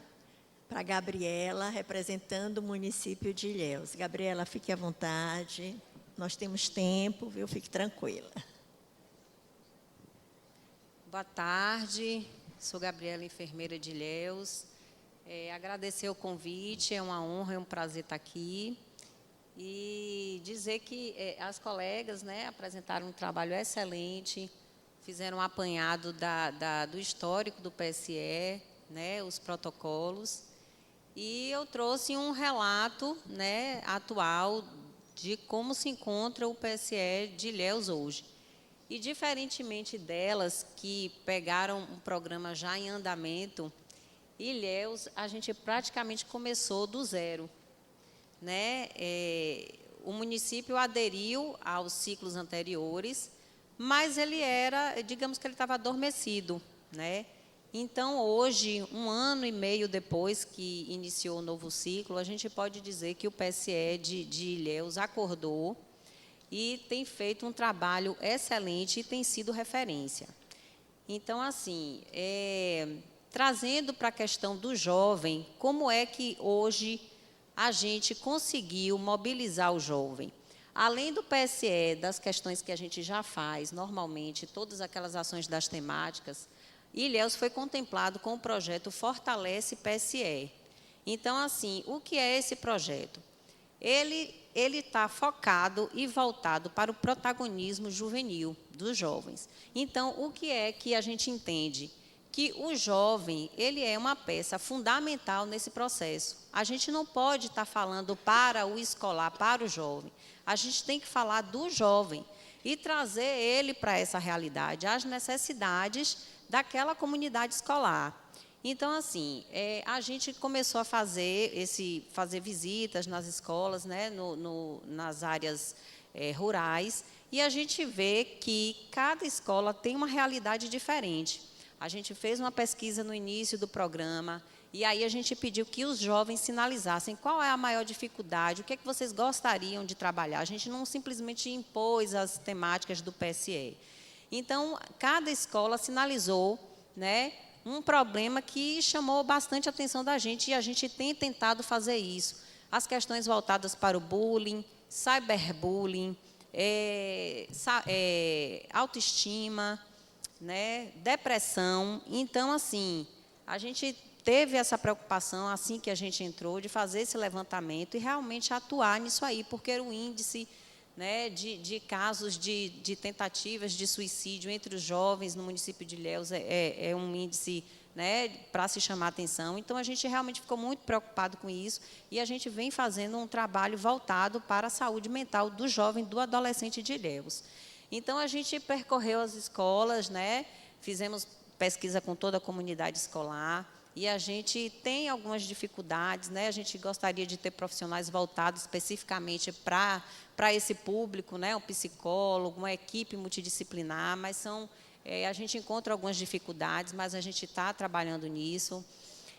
para a Gabriela, representando o município de Ilhéus. Gabriela, fique à vontade. Nós temos tempo, viu? Fique tranquila. Boa tarde. Sou Gabriela, enfermeira de Ilhéus. Agradecer o convite, é uma honra, é um prazer estar aqui. e dizer que as colegas, né, apresentaram um trabalho excelente, fizeram um apanhado do histórico do PSE, né, os protocolos, e eu trouxe um relato, né, atual de como se encontra o PSE de Ilhéus hoje. E, diferentemente delas, que pegaram um programa já em andamento, Ilhéus, a gente praticamente começou do zero, né? O município aderiu aos ciclos anteriores, mas ele era, digamos que ele estava adormecido, né? Então, hoje, 1 ano e meio depois que iniciou o novo ciclo, a gente pode dizer que o PSE de Ilhéus acordou e tem feito um trabalho excelente e tem sido referência. Então, assim, trazendo para a questão do jovem, como é que hoje a gente conseguiu mobilizar o jovem? Além do PSE, das questões que a gente já faz normalmente, todas aquelas ações das temáticas, Ilhéus foi contemplado com o projeto Fortalece PSE. Então, assim, o que é esse projeto? Ele está focado e voltado para o protagonismo juvenil dos jovens. Então, o que é que a gente entende? Que o jovem, ele é uma peça fundamental nesse processo. A gente não pode estar falando para o escolar, para o jovem. A gente tem que falar do jovem e trazer ele para essa realidade, as necessidades daquela comunidade escolar. Então, assim, a gente começou a fazer visitas nas escolas, né, nas áreas rurais, e a gente vê que cada escola tem uma realidade diferente. A gente fez uma pesquisa no início do programa, e aí a gente pediu que os jovens sinalizassem qual é a maior dificuldade, o que é que vocês gostariam de trabalhar. A gente não simplesmente impôs as temáticas do PSE. Então, cada escola sinalizou, né, um problema que chamou bastante a atenção da gente, e a gente tem tentado fazer isso. As questões voltadas para o bullying, cyberbullying, autoestima, né, depressão. Então, assim, a gente teve essa preocupação, assim que a gente entrou, de fazer esse levantamento e realmente atuar nisso aí, porque o índice, né, de casos de tentativas de suicídio entre os jovens no município de Ilhéus é um índice, né, para se chamar a atenção. Então, a gente realmente ficou muito preocupado com isso, e a gente vem fazendo um trabalho voltado para a saúde mental do jovem, do adolescente de Ilhéus. Então, a gente percorreu as escolas, né, fizemos pesquisa com toda a comunidade escolar, e a gente tem algumas dificuldades, né? A gente gostaria de ter profissionais voltados especificamente para esse público, né? Um psicólogo, uma equipe multidisciplinar, mas a gente encontra algumas dificuldades, mas a gente está trabalhando nisso.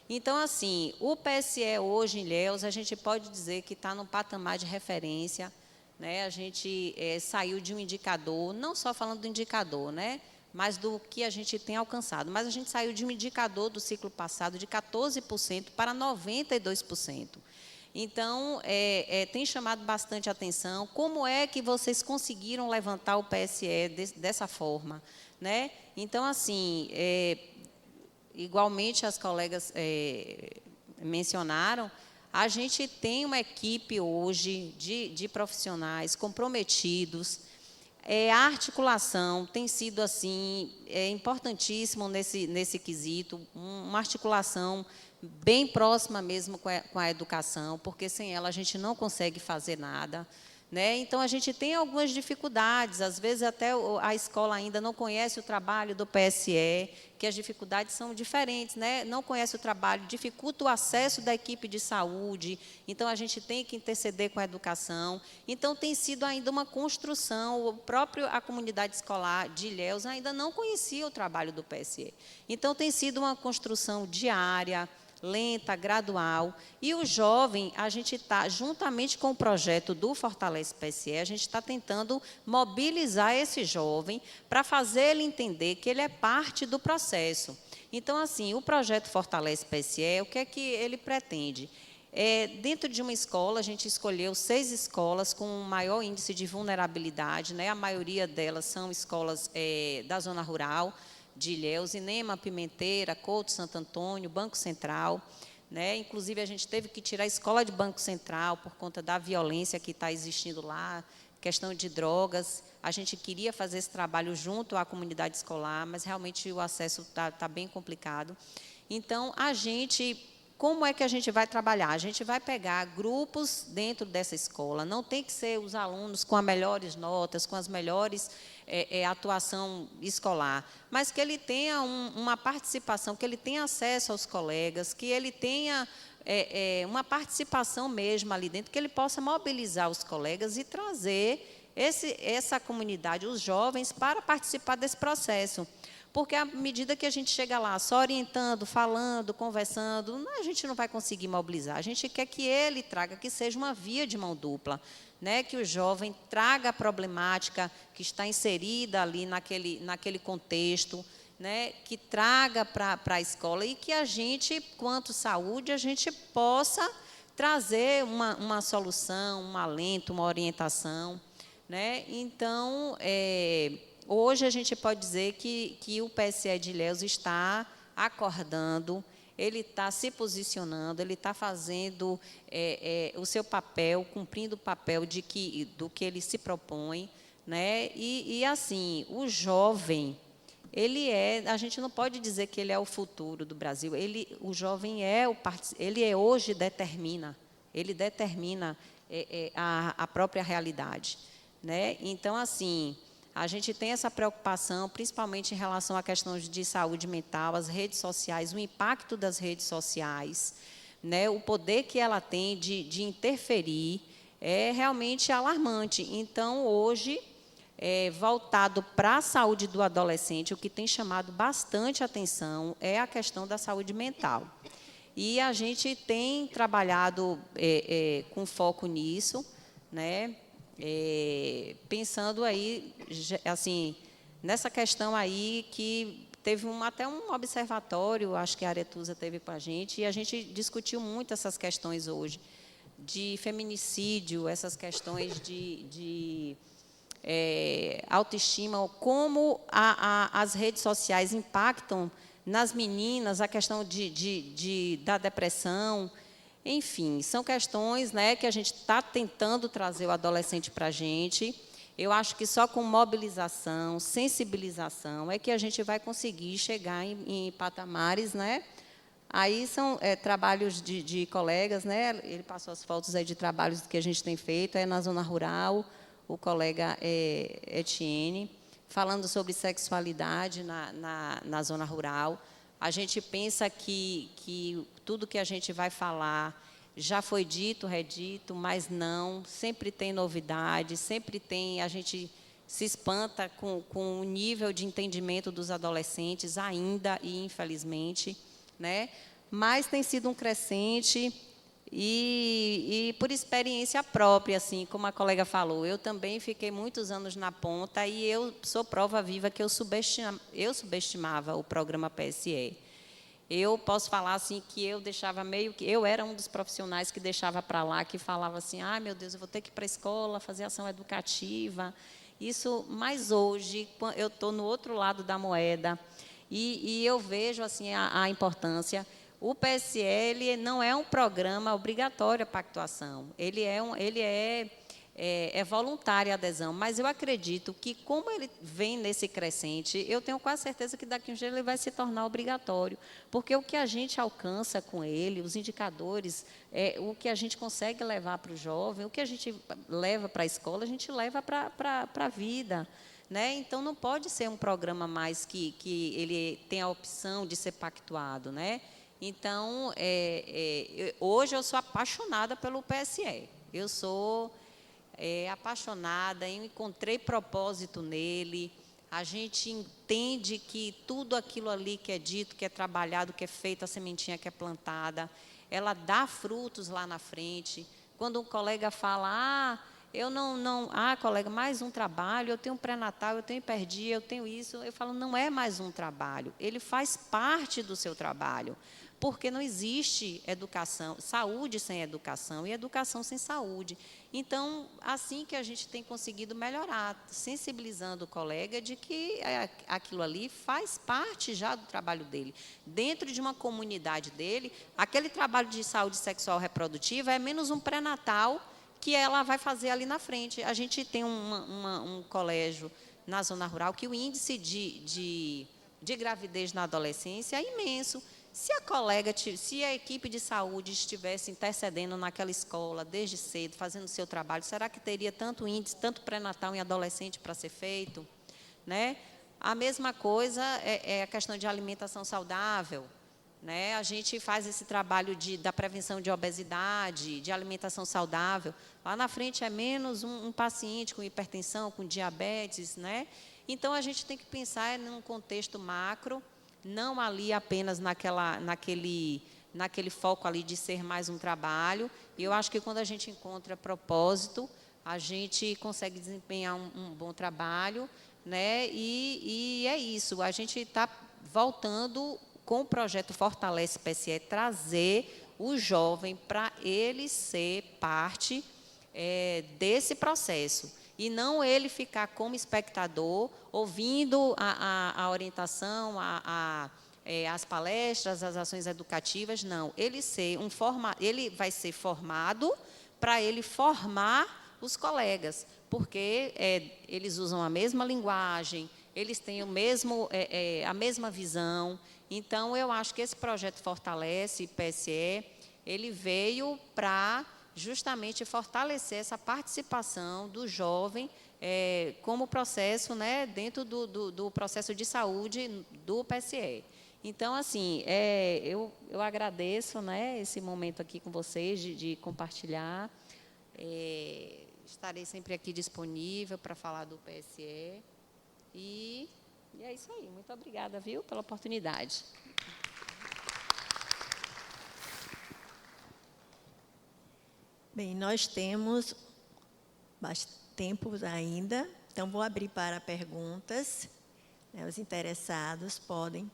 Então, assim, o PSE hoje em Ilhéus, a gente pode dizer que está num patamar de referência, né? A gente saiu de um indicador, não só falando do indicador, né, mas do que a gente tem alcançado. Mas a gente saiu de um indicador do ciclo passado de 14% para 92%. Então, tem chamado bastante atenção. Como é que vocês conseguiram levantar o PSE dessa forma, né? Então, assim, igualmente as colegas mencionaram, a gente tem uma equipe hoje de profissionais comprometidos. A articulação tem sido assim importantíssimo nesse quesito, uma articulação bem próxima mesmo com a educação, porque sem ela a gente não consegue fazer nada, né? Então, a gente tem algumas dificuldades, às vezes até a escola ainda não conhece o trabalho do PSE, que as dificuldades são diferentes, né? Não conhece o trabalho, dificulta o acesso da equipe de saúde, então a gente tem que interceder com a educação. Então, tem sido ainda uma construção, a comunidade escolar de Ilhéus ainda não conhecia o trabalho do PSE. Então, tem sido uma construção diária, lenta, gradual, e o jovem, a gente está, juntamente com o projeto do Fortalece PSE, a gente está tentando mobilizar esse jovem para fazer ele entender que ele é parte do processo. Então, assim, o projeto Fortalece PSE, o que é que ele pretende? Dentro de uma escola, a gente escolheu 6 escolas com maior índice de vulnerabilidade, né? A maioria delas são escolas da zona rural, de Ilhéus, Inema, Pimenteira, Couto, Santo Antônio, Banco Central. né? Inclusive, a gente teve que tirar a escola de Banco Central por conta da violência que está existindo lá, questão de drogas. A gente queria fazer esse trabalho junto à comunidade escolar, mas realmente o acesso está bem complicado. Então, como é que a gente vai trabalhar? A gente vai pegar grupos dentro dessa escola, não tem que ser os alunos com as melhores notas, com as melhores atuação escolar, mas que ele tenha uma participação, que ele tenha acesso aos colegas, que ele tenha uma participação mesmo ali dentro, que ele possa mobilizar os colegas e trazer essa comunidade, os jovens, para participar desse processo. Porque, à medida que a gente chega lá, só orientando, falando, conversando, a gente não vai conseguir mobilizar. A gente quer que ele traga, que seja uma via de mão dupla, né? Que o jovem traga a problemática que está inserida ali naquele contexto, né? Que traga para a escola e que a gente, quanto saúde, a gente possa trazer uma solução, um alento, uma orientação, né? Então, hoje a gente pode dizer que o PSE de Ilhéus está acordando, ele está se posicionando, ele está fazendo o seu papel, cumprindo o papel do que ele se propõe, né? E assim, o jovem, a gente não pode dizer que ele é o futuro do Brasil. O jovem ele hoje determina a própria realidade, né? Então, assim, a gente tem essa preocupação, principalmente em relação a questões de saúde mental, as redes sociais, o impacto das redes sociais, né, o poder que ela tem de interferir é realmente alarmante. Então, hoje, voltado para a saúde do adolescente, o que tem chamado bastante atenção é a questão da saúde mental. E a gente tem trabalhado com foco nisso, né? Pensando aí, assim, nessa questão aí que teve até um observatório, acho que a Aretusa teve com a gente, e a gente discutiu muito essas questões hoje, de feminicídio, essas questões de autoestima, como as redes sociais impactam nas meninas, a questão da depressão. Enfim, são questões, né, que a gente está tentando trazer o adolescente para a gente. Eu acho que só com mobilização, sensibilização, é que a gente vai conseguir chegar em patamares, né? Aí são trabalhos de colegas, né? Ele passou as fotos aí de trabalhos que a gente tem feito, na zona rural, o colega Etienne, falando sobre sexualidade na zona rural. A gente pensa que tudo que a gente vai falar já foi dito, redito, mas não, sempre tem novidade, a gente se espanta com o nível de entendimento dos adolescentes ainda e infelizmente, né? Mas tem sido um crescente e por experiência própria, assim, como a colega falou, eu também fiquei muitos anos na ponta e eu sou prova viva que eu subestimava o programa PSE. Eu posso falar assim que eu era um dos profissionais que deixava para lá, que falava assim, meu Deus, eu vou ter que ir para a escola, fazer ação educativa. Mas hoje, eu estou no outro lado da moeda e eu vejo assim a importância. O PSE ele não é um programa obrigatório para pactuação, ele é voluntária a adesão, mas eu acredito que, como ele vem nesse crescente, eu tenho quase certeza que daqui a um dia ele vai se tornar obrigatório, porque o que a gente alcança com ele, os indicadores, o que a gente consegue levar para o jovem, o que a gente leva para a escola, a gente leva para a vida, né? Então, não pode ser um programa mais que ele tem a opção de ser pactuado, né? Então, hoje eu sou apaixonada pelo PSE, eu sou apaixonada, eu encontrei propósito nele, a gente entende que tudo aquilo ali que é dito, que é trabalhado, que é feito, a sementinha que é plantada, ela dá frutos lá na frente. Quando um colega fala, colega, mais um trabalho, eu tenho pré-natal, eu tenho hiperdia, eu tenho isso, eu falo, não é mais um trabalho, ele faz parte do seu trabalho. porque não existe educação, saúde sem educação e educação sem saúde. Então, assim que a gente tem conseguido melhorar, sensibilizando o colega de que aquilo ali faz parte já do trabalho dele. Dentro de uma comunidade dele, aquele trabalho de saúde sexual reprodutiva é menos um pré-natal que ela vai fazer ali na frente. A gente tem um colégio na zona rural que o índice de gravidez na adolescência é imenso. Se a equipe de saúde estivesse intercedendo naquela escola desde cedo, fazendo o seu trabalho, será que teria tanto índice, tanto pré-natal em adolescente para ser feito? Né? A mesma coisa é a questão de alimentação saudável. Né? A gente faz esse trabalho da prevenção de obesidade, de alimentação saudável. Lá na frente é menos um paciente com hipertensão, com diabetes. Né? Então, a gente tem que pensar num contexto macro, não ali apenas naquele foco ali de ser mais um trabalho. E eu acho que quando a gente encontra propósito, a gente consegue desempenhar um bom trabalho. Né? E é isso, a gente está voltando com o projeto Fortalece PSE, trazer o jovem para ele ser parte desse processo. E não ele ficar como espectador, ouvindo a orientação, as palestras, as ações educativas, não. Ele vai ser formado para ele formar os colegas, porque eles usam a mesma linguagem, eles têm a mesma visão. Então, eu acho que esse projeto Fortalece PSE, ele veio para justamente fortalecer essa participação do jovem como processo, né, dentro do processo de saúde do PSE. Então, assim, eu agradeço, né, esse momento aqui com vocês de compartilhar. Estarei sempre aqui disponível para falar do PSE. E é isso aí. Muito obrigada, viu, pela oportunidade. Bem, nós temos bastante tempo ainda, então vou abrir para perguntas. Os interessados podem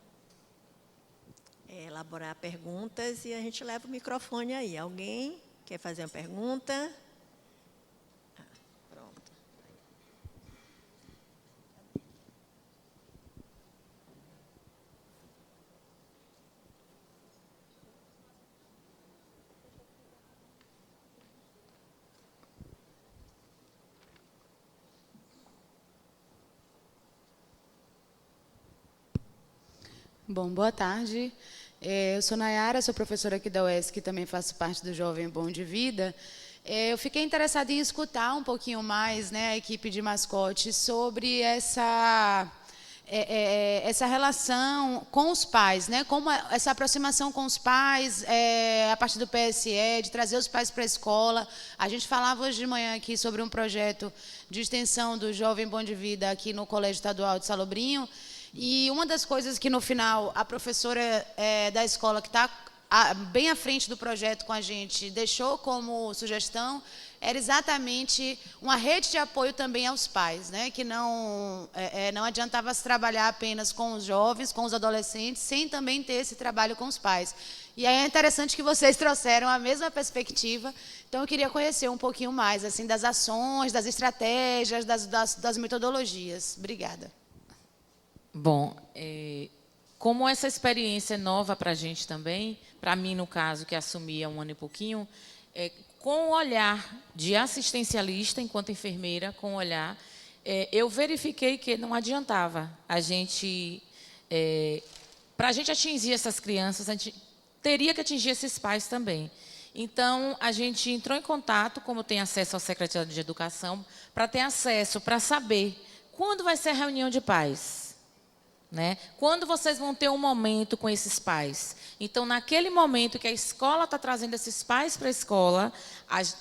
elaborar perguntas e a gente leva o microfone aí. Alguém quer fazer uma pergunta? Pronto. Bom, boa tarde. Eu sou Nayara, sou professora aqui da UESC, também faço parte do Jovem Bom de Vida. Eu fiquei interessada em escutar um pouquinho mais, né, a equipe de mascote sobre essa relação com os pais, né, como essa aproximação com os pais, a partir do PSE, de trazer os pais para a escola. A gente falava hoje de manhã aqui sobre um projeto de extensão do Jovem Bom de Vida aqui no Colégio Estadual de Salobrinho. E uma das coisas que, no final, a professora da escola, que está bem à frente do projeto com a gente, deixou como sugestão, era exatamente uma rede de apoio também aos pais, né? Que não adiantava se trabalhar apenas com os jovens, com os adolescentes, sem também ter esse trabalho com os pais. E aí é interessante que vocês trouxeram a mesma perspectiva. Então, eu queria conhecer um pouquinho mais assim, das ações, das estratégias, das metodologias. Obrigada. Bom, como essa experiência é nova para a gente também, para mim, no caso, que assumi há um ano e pouquinho, com o olhar de assistencialista, enquanto enfermeira, com o olhar, eu verifiquei que não adiantava a gente... para a gente atingir essas crianças, a gente teria que atingir esses pais também. Então, a gente entrou em contato, como tem acesso ao secretariado de Educação, para ter acesso, para saber quando vai ser a reunião de pais. Né? Quando vocês vão ter um momento com esses pais? Então, naquele momento que a escola está trazendo esses pais para a escola,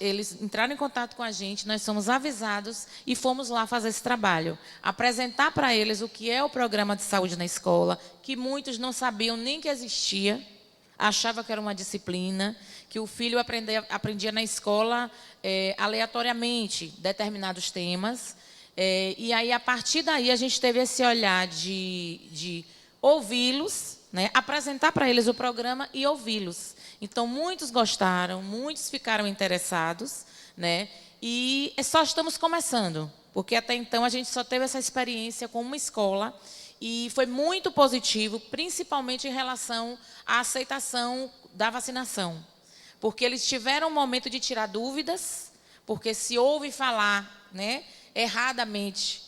eles entraram em contato com a gente, nós somos avisados e fomos lá fazer esse trabalho. Apresentar para eles o que é o programa de saúde na escola, que muitos não sabiam nem que existia, achavam que era uma disciplina, que o filho aprendia na escola aleatoriamente determinados temas. E aí, a partir daí, a gente teve esse olhar de ouvi-los, né, apresentar para eles o programa e ouvi-los. Então, muitos gostaram, muitos ficaram interessados, né, e só estamos começando, porque até então a gente só teve essa experiência com uma escola e foi muito positivo, principalmente em relação à aceitação da vacinação, porque eles tiveram um momento de tirar dúvidas, porque se ouve falar, né, erradamente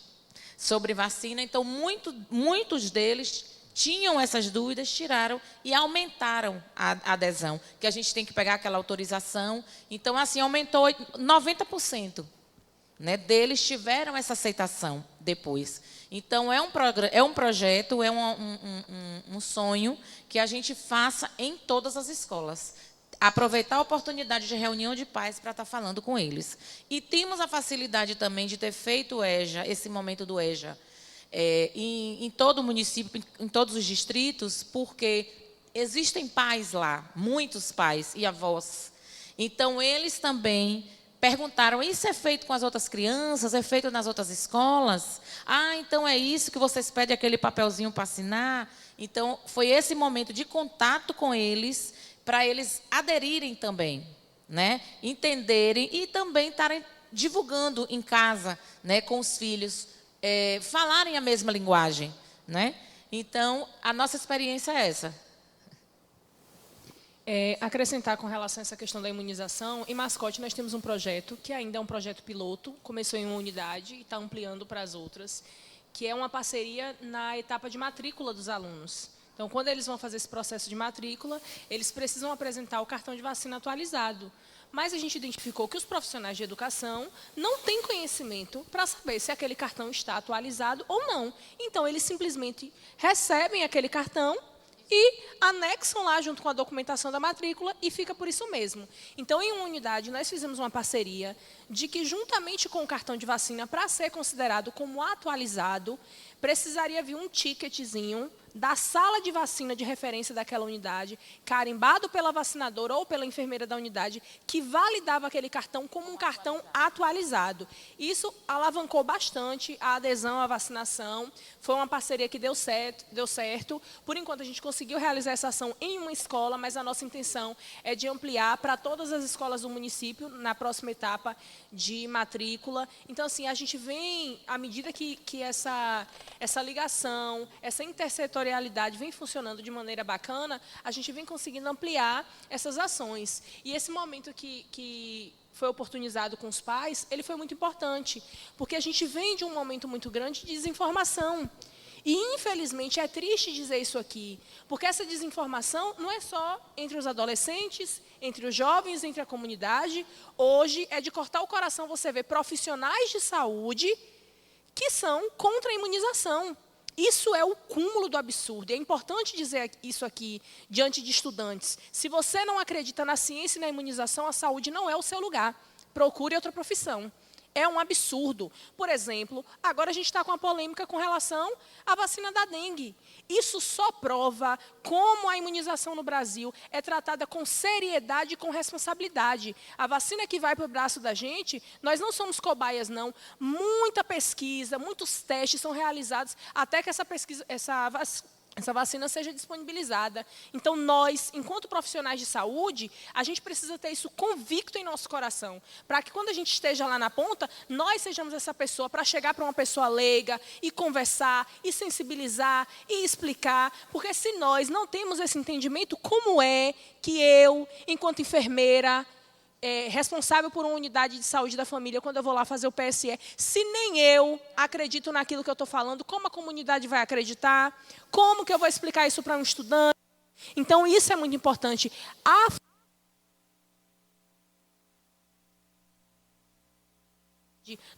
sobre vacina, então muitos deles tinham essas dúvidas, tiraram e aumentaram a adesão, que a gente tem que pegar aquela autorização. Então, assim, aumentou 90%, né, deles tiveram essa aceitação depois. Então, é um projeto, é um sonho que a gente faça em todas as escolas. Aproveitar a oportunidade de reunião de pais para estar falando com eles. E temos a facilidade também de ter feito o EJA, esse momento do EJA, em todo o município, em todos os distritos, porque existem pais lá, muitos pais e avós. Então, eles também perguntaram, isso é feito com as outras crianças? É feito nas outras escolas? Ah, então é isso que vocês pedem aquele papelzinho para assinar? Então, foi esse momento de contato com eles, para eles aderirem também, né? Entenderem e também estarem divulgando em casa, né, com os filhos, falarem a mesma linguagem, né? Então, a nossa experiência é essa. Acrescentar com relação a essa questão da imunização, em Mascote nós temos um projeto, que ainda é um projeto piloto, começou em uma unidade e está ampliando para as outras, que é uma parceria na etapa de matrícula dos alunos. Então, quando eles vão fazer esse processo de matrícula, eles precisam apresentar o cartão de vacina atualizado. Mas a gente identificou que os profissionais de educação não têm conhecimento para saber se aquele cartão está atualizado ou não. Então, eles simplesmente recebem aquele cartão e anexam lá junto com a documentação da matrícula e fica por isso mesmo. Então, em uma unidade, nós fizemos uma parceria de que, juntamente com o cartão de vacina, para ser considerado como atualizado, precisaria vir um ticketzinho da sala de vacina de referência daquela unidade, carimbado pela vacinadora ou pela enfermeira da unidade, que validava aquele cartão como um cartão atualizado. Isso alavancou bastante a adesão à vacinação. Foi uma parceria que deu certo. Por enquanto, a gente conseguiu realizar essa ação em uma escola, mas a nossa intenção é de ampliar para todas as escolas do município na próxima etapa de matrícula. Então, assim, a gente vem, à medida que essa ligação, essa intersetorialidade vem funcionando de maneira bacana, a gente vem conseguindo ampliar essas ações. E esse momento que foi oportunizado com os pais, ele foi muito importante, porque a gente vem de um momento muito grande de desinformação. E, infelizmente, é triste dizer isso aqui, porque essa desinformação não é só entre os adolescentes, entre os jovens, entre a comunidade. Hoje é de cortar o coração você ver profissionais de saúde que são contra a imunização. Isso é o cúmulo do absurdo. E é importante dizer isso aqui, diante de estudantes. Se você não acredita na ciência e na imunização, a saúde não é o seu lugar. Procure outra profissão. É um absurdo. Por exemplo, agora a gente está com a polêmica com relação à vacina da dengue. Isso só prova como a imunização no Brasil é tratada com seriedade e com responsabilidade. A vacina que vai para o braço da gente, nós não somos cobaias, não. Muita pesquisa, muitos testes são realizados até que essa vacina seja disponibilizada. Então, nós, enquanto profissionais de saúde, a gente precisa ter isso convicto em nosso coração, para que quando a gente esteja lá na ponta, nós sejamos essa pessoa para chegar para uma pessoa leiga e conversar, e sensibilizar, e explicar, porque se nós não temos esse entendimento, como é que eu, enquanto enfermeira, responsável por uma unidade de saúde da família, quando eu vou lá fazer o PSE, se nem eu acredito naquilo que eu estou falando, como a comunidade vai acreditar? Como que eu vou explicar isso para um estudante? Então, isso é muito importante.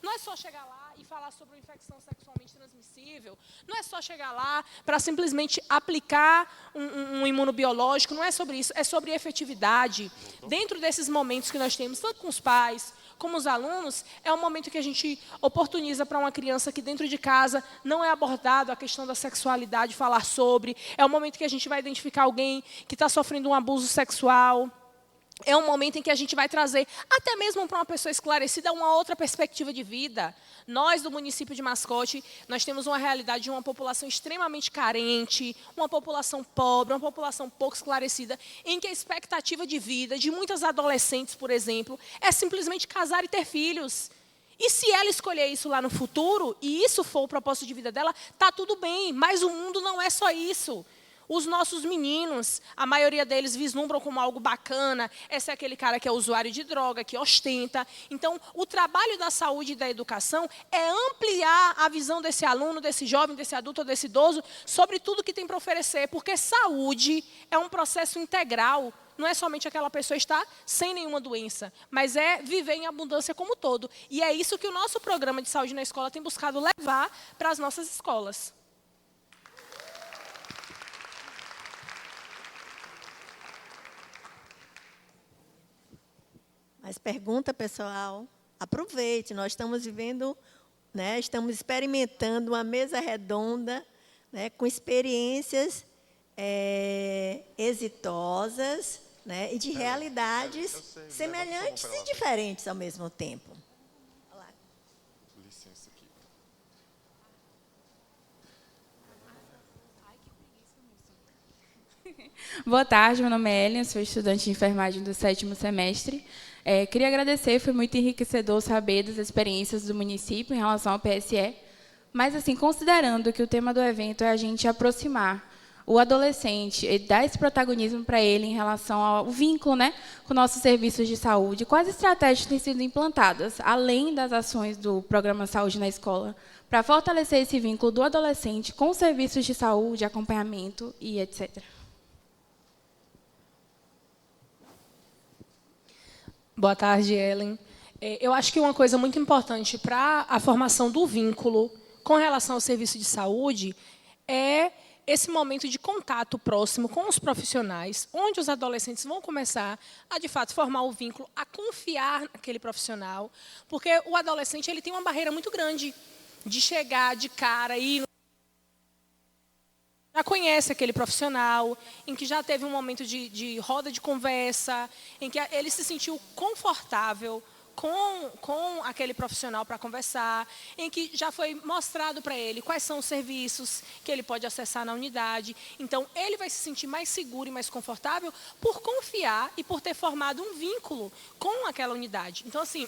Não é só chegar lá e falar sobre uma infecção sexualmente transmissível, não é só chegar lá para simplesmente aplicar um imunobiológico, não é sobre isso, é sobre efetividade. Dentro desses momentos que nós temos, tanto com os pais como os alunos, é um momento que a gente oportuniza para uma criança que dentro de casa não é abordado a questão da sexualidade, falar sobre, é um momento que a gente vai identificar alguém que está sofrendo um abuso sexual. é um momento em que a gente vai trazer, até mesmo para uma pessoa esclarecida, uma outra perspectiva de vida. Nós, do município de Mascote, nós temos uma realidade de uma população extremamente carente, uma população pobre, uma população pouco esclarecida, em que a expectativa de vida de muitas adolescentes, por exemplo, é simplesmente casar e ter filhos. E se ela escolher isso lá no futuro, e isso for o propósito de vida dela, está tudo bem, mas o mundo não é só isso. Os nossos meninos, a maioria deles vislumbram como algo bacana. Esse é aquele cara que é usuário de droga, que ostenta. Então, o trabalho da saúde e da educação é ampliar a visão desse aluno, desse jovem, desse adulto ou desse idoso, sobre tudo que tem para oferecer. Porque saúde é um processo integral. Não é somente aquela pessoa estar sem nenhuma doença, mas é viver em abundância como um todo. E é isso que o nosso programa de saúde na escola tem buscado levar para as nossas escolas. Mas pergunta, pessoal, aproveite, nós estamos vivendo, né, estamos experimentando uma mesa redonda, né, com experiências exitosas, né, e de realidades semelhantes e diferentes ao mesmo tempo. Licença aqui. Boa tarde, meu nome é Ellen, sou estudante de enfermagem do 7º semestre. Queria agradecer, foi muito enriquecedor saber das experiências do município em relação ao PSE, mas, assim, considerando que o tema do evento é a gente aproximar o adolescente e dar esse protagonismo para ele em relação ao vínculo, né, com nossos serviços de saúde, quais estratégias têm sido implantadas, além das ações do Programa Saúde na Escola, para fortalecer esse vínculo do adolescente com serviços de saúde, acompanhamento e etc. Boa tarde, Ellen. Eu acho que uma coisa muito importante para a formação do vínculo com relação ao serviço de saúde é esse momento de contato próximo com os profissionais, onde os adolescentes vão começar a, de fato, formar o vínculo, a confiar naquele profissional, porque o adolescente ele tem uma barreira muito grande de chegar de cara e já conhece aquele profissional, em que já teve um momento de roda de conversa, em que ele se sentiu confortável com aquele profissional para conversar, em que já foi mostrado para ele quais são os serviços que ele pode acessar na unidade. Então, ele vai se sentir mais seguro e mais confortável por confiar e por ter formado um vínculo com aquela unidade. Então, assim,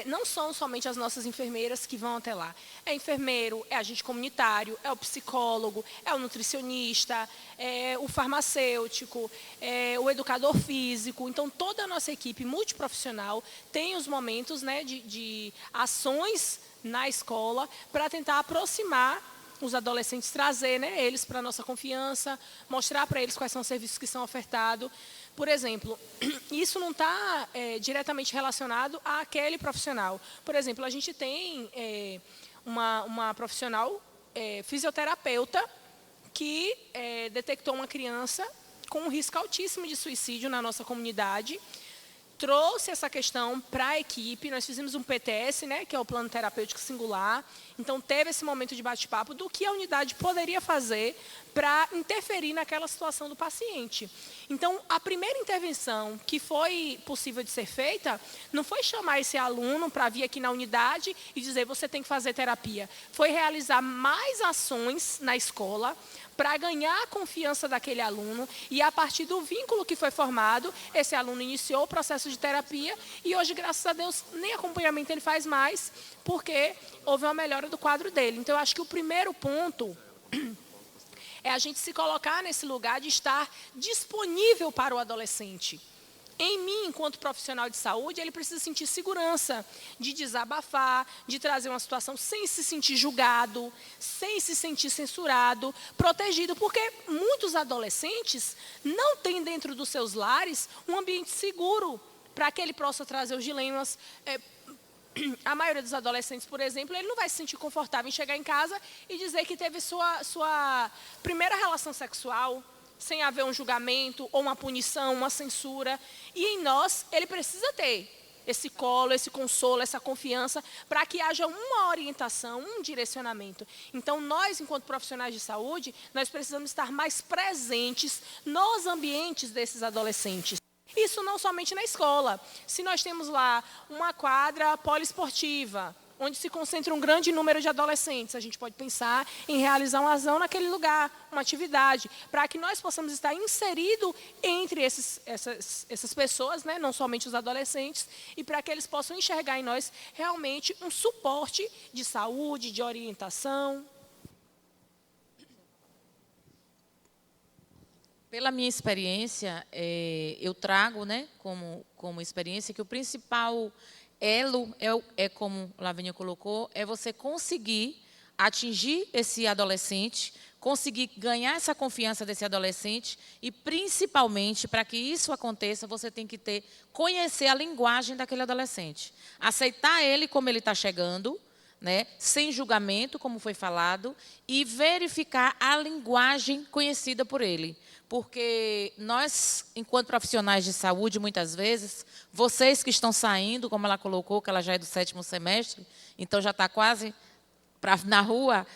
não são somente as nossas enfermeiras que vão até lá. É enfermeiro, é agente comunitário, é o psicólogo, é o nutricionista, é o farmacêutico, é o educador físico. Então, toda a nossa equipe multiprofissional tem os momentos, né, de ações na escola para tentar aproximar os adolescentes, trazer, né, eles para a nossa confiança, mostrar para eles quais são os serviços que são ofertados. Por exemplo, isso não está diretamente relacionado àquele profissional. Por exemplo, a gente tem uma profissional fisioterapeuta que detectou uma criança com um risco altíssimo de suicídio na nossa comunidade, trouxe essa questão para a equipe, nós fizemos um PTS, né, que é o Plano Terapêutico Singular, então teve esse momento de bate-papo do que a unidade poderia fazer para interferir naquela situação do paciente. Então, a primeira intervenção que foi possível de ser feita não foi chamar esse aluno para vir aqui na unidade e dizer você tem que fazer terapia. Foi realizar mais ações na escola para ganhar a confiança daquele aluno e, a partir do vínculo que foi formado, esse aluno iniciou o processo de terapia e hoje, graças a Deus, nem acompanhamento ele faz mais, porque houve uma melhora do quadro dele. Então, eu acho que o primeiro ponto é a gente se colocar nesse lugar de estar disponível para o adolescente. Em mim, enquanto profissional de saúde, ele precisa sentir segurança de desabafar, de trazer uma situação sem se sentir julgado, sem se sentir censurado, protegido, porque muitos adolescentes não têm dentro dos seus lares um ambiente seguro para que ele possa trazer os dilemas. A maioria dos adolescentes, por exemplo, ele não vai se sentir confortável em chegar em casa e dizer que teve sua primeira relação sexual, sem haver um julgamento, ou uma punição, uma censura. E em nós, ele precisa ter esse colo, esse consolo, essa confiança, para que haja uma orientação, um direcionamento. Então, nós, enquanto profissionais de saúde, nós precisamos estar mais presentes nos ambientes desses adolescentes. Isso não somente na escola. Se nós temos lá uma quadra poliesportiva, onde se concentra um grande número de adolescentes, a gente pode pensar em realizar uma ação naquele lugar, uma atividade, para que nós possamos estar inseridos entre essas pessoas, né, não somente os adolescentes, e para que eles possam enxergar em nós realmente um suporte de saúde, de orientação. Pela minha experiência, eu trago, né, como experiência que o principal elo como a Lavínia colocou, é você conseguir atingir esse adolescente, conseguir ganhar essa confiança desse adolescente e, principalmente, para que isso aconteça, você tem que conhecer a linguagem daquele adolescente. Aceitar ele como ele está chegando, né, sem julgamento, como foi falado, e verificar a linguagem conhecida por ele. Porque nós, enquanto profissionais de saúde, muitas vezes, vocês que estão saindo, como ela colocou, que ela já é do 7º semestre, então já está quase na rua,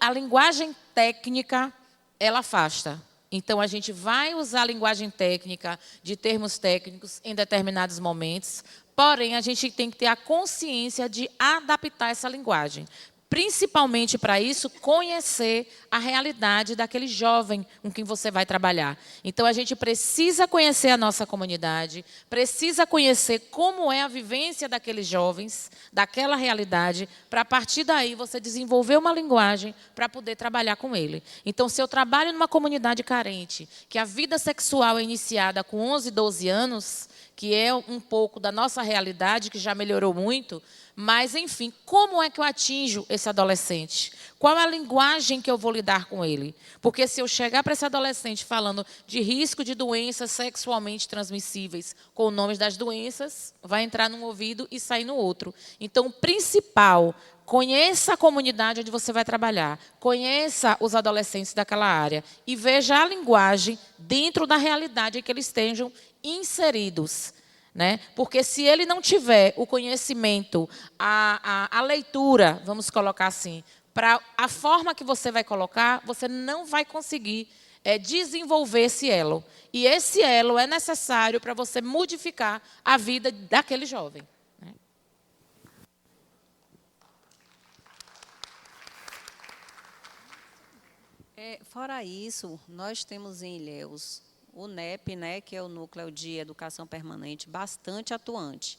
a linguagem técnica, ela afasta. Então, a gente vai usar a linguagem técnica de termos técnicos em determinados momentos, porém, a gente tem que ter a consciência de adaptar essa linguagem. Principalmente para isso, conhecer a realidade daquele jovem com quem você vai trabalhar. Então, a gente precisa conhecer a nossa comunidade, precisa conhecer como é a vivência daqueles jovens, daquela realidade, para, a partir daí, você desenvolver uma linguagem para poder trabalhar com ele. Então, se eu trabalho numa comunidade carente, que a vida sexual é iniciada com 11, 12 anos, que é um pouco da nossa realidade, que já melhorou muito, mas, enfim, como é que eu atinjo esse adolescente? Qual é a linguagem que eu vou lidar com ele? Porque se eu chegar para esse adolescente falando de risco de doenças sexualmente transmissíveis, com os nomes das doenças, vai entrar num ouvido e sair no outro. Então, o principal, conheça a comunidade onde você vai trabalhar, conheça os adolescentes daquela área e veja a linguagem dentro da realidade em que eles estejam inseridos. Né? Porque se ele não tiver o conhecimento, a leitura, vamos colocar assim, para a forma que você vai colocar, você não vai conseguir desenvolver esse elo. E esse elo é necessário para você modificar a vida daquele jovem. Né? Fora isso, nós temos em Ilhéus o NEP, né, que é o Núcleo de Educação Permanente, bastante atuante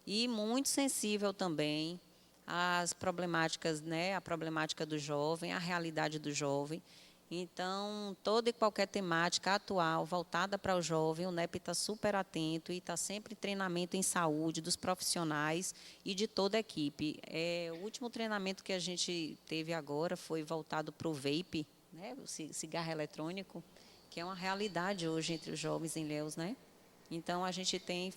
e muito sensível também às problemáticas, né, a problemática do jovem, a realidade do jovem. Então, toda e qualquer temática atual voltada para o jovem, o NEP está super atento e está sempre em treinamento em saúde dos profissionais e de toda a equipe. O último treinamento que a gente teve agora foi voltado para o vape, né, o cigarro eletrônico, que é uma realidade hoje entre os jovens em Ilhéus, né? Então, a gente tem,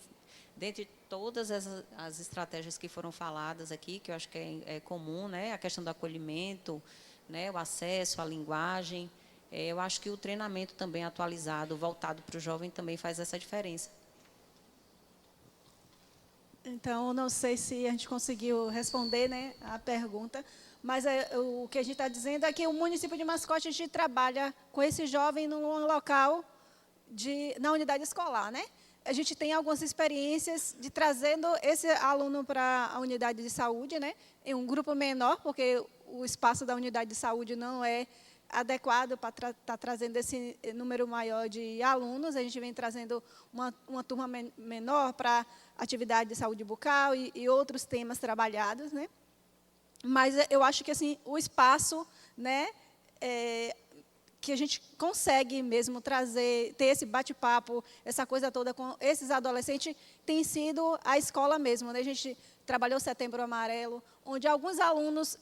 dentre todas as estratégias que foram faladas aqui, que eu acho que é comum, né? A questão do acolhimento, né? O acesso à linguagem, eu acho que o treinamento também atualizado, voltado para o jovem, também faz essa diferença. Então, não sei se a gente conseguiu responder, né, a pergunta, mas o que a gente está dizendo é que o município de Mascote, a gente trabalha com esse jovem num local na unidade escolar, né? A gente tem algumas experiências de trazendo esse aluno para a unidade de saúde, né? Em um grupo menor, porque o espaço da unidade de saúde não é adequado para estar trazendo esse número maior de alunos. A gente vem trazendo uma turma menor para atividade de saúde bucal e outros temas trabalhados, né? Mas eu acho que assim o espaço, né, que a gente consegue mesmo ter esse bate-papo, essa coisa toda com esses adolescentes, tem sido a escola mesmo, né? A gente trabalhou Setembro Amarelo, onde alguns alunos,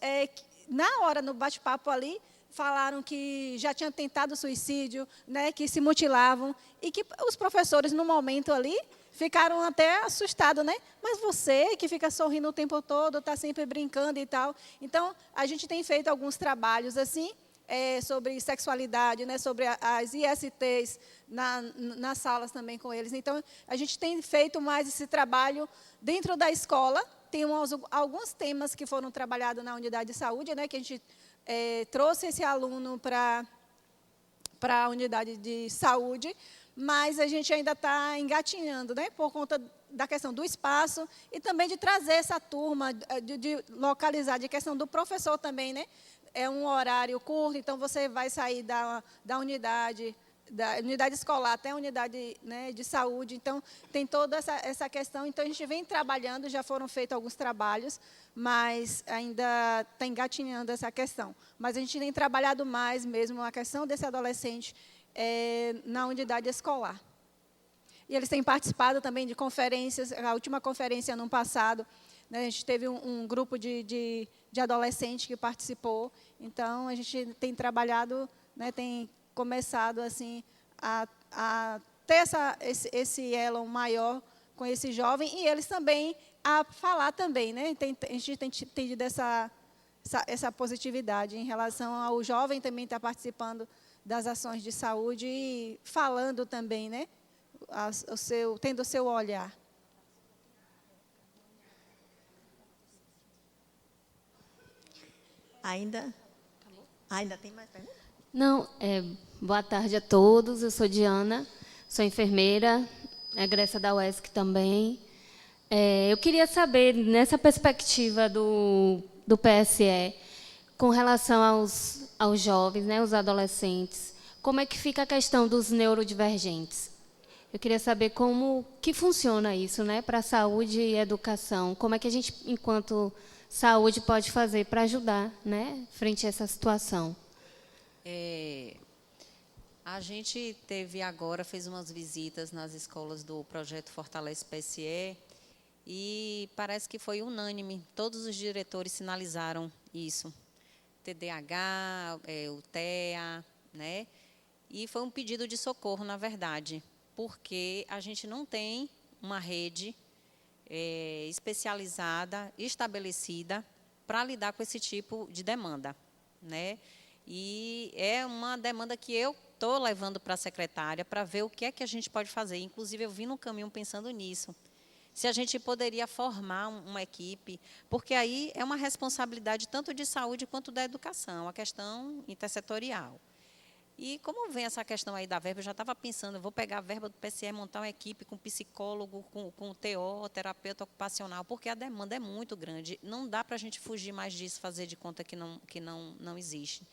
na hora, no bate-papo ali, falaram que já tinham tentado suicídio, né, que se mutilavam, e que os professores, no momento ali, ficaram até assustados, né? Mas você, que fica sorrindo o tempo todo, está sempre brincando e tal. Então, a gente tem feito alguns trabalhos assim, sobre sexualidade, né, sobre as ISTs nas salas também com eles. Então, a gente tem feito mais esse trabalho dentro da escola. Tem alguns temas que foram trabalhados na unidade de saúde, né, que a gente trouxe esse aluno para a unidade de saúde, mas a gente ainda está engatinhando, né, por conta da questão do espaço e também de trazer essa turma, de localizar, de questão do professor também, né? É um horário curto, então você vai sair da unidade escolar até a unidade, né, de saúde. Então, tem toda essa questão. Então, a gente vem trabalhando, já foram feitos alguns trabalhos, mas ainda está engatinhando essa questão. Mas a gente tem trabalhado mais mesmo a questão desse adolescente na unidade escolar. E eles têm participado também de conferências. A última conferência, no passado, né, a gente teve um grupo de adolescentes que participou. Então, a gente tem trabalhado, né, tem começado assim, a ter esse elo maior com esse jovem, e eles também a falar também. Né? A gente tem tido essa positividade em relação ao jovem também estar participando das ações de saúde e falando também, né? Tendo o seu olhar. Ainda tem mais perguntas? Não, boa tarde a todos. Eu sou Diana, sou enfermeira, egressa da UESC também. Eu queria saber, nessa perspectiva do PSE, com relação aos jovens, né, os adolescentes, como é que fica a questão dos neurodivergentes? Eu queria saber como que funciona isso, né, para a saúde e educação. Como é que a gente, enquanto saúde, pode fazer para ajudar, né, frente a essa situação? A gente fez umas visitas nas escolas do Projeto Fortalece PSE e parece que foi unânime, todos os diretores sinalizaram isso. TDAH, o TEA, né? E foi um pedido de socorro, na verdade, porque a gente não tem uma rede especializada, estabelecida, para lidar com esse tipo de demanda, né? E é uma demanda que eu estou levando para a secretária para ver o que é que a gente pode fazer. Inclusive, eu vim no caminho pensando nisso. Se a gente poderia formar uma equipe, porque aí é uma responsabilidade tanto de saúde quanto da educação, a questão intersetorial. E como vem essa questão aí da verba, eu já estava pensando, eu vou pegar a verba do PSE, montar uma equipe com psicólogo, com TO, terapeuta ocupacional, porque a demanda é muito grande. Não dá para a gente fugir mais disso, fazer de conta que não existe.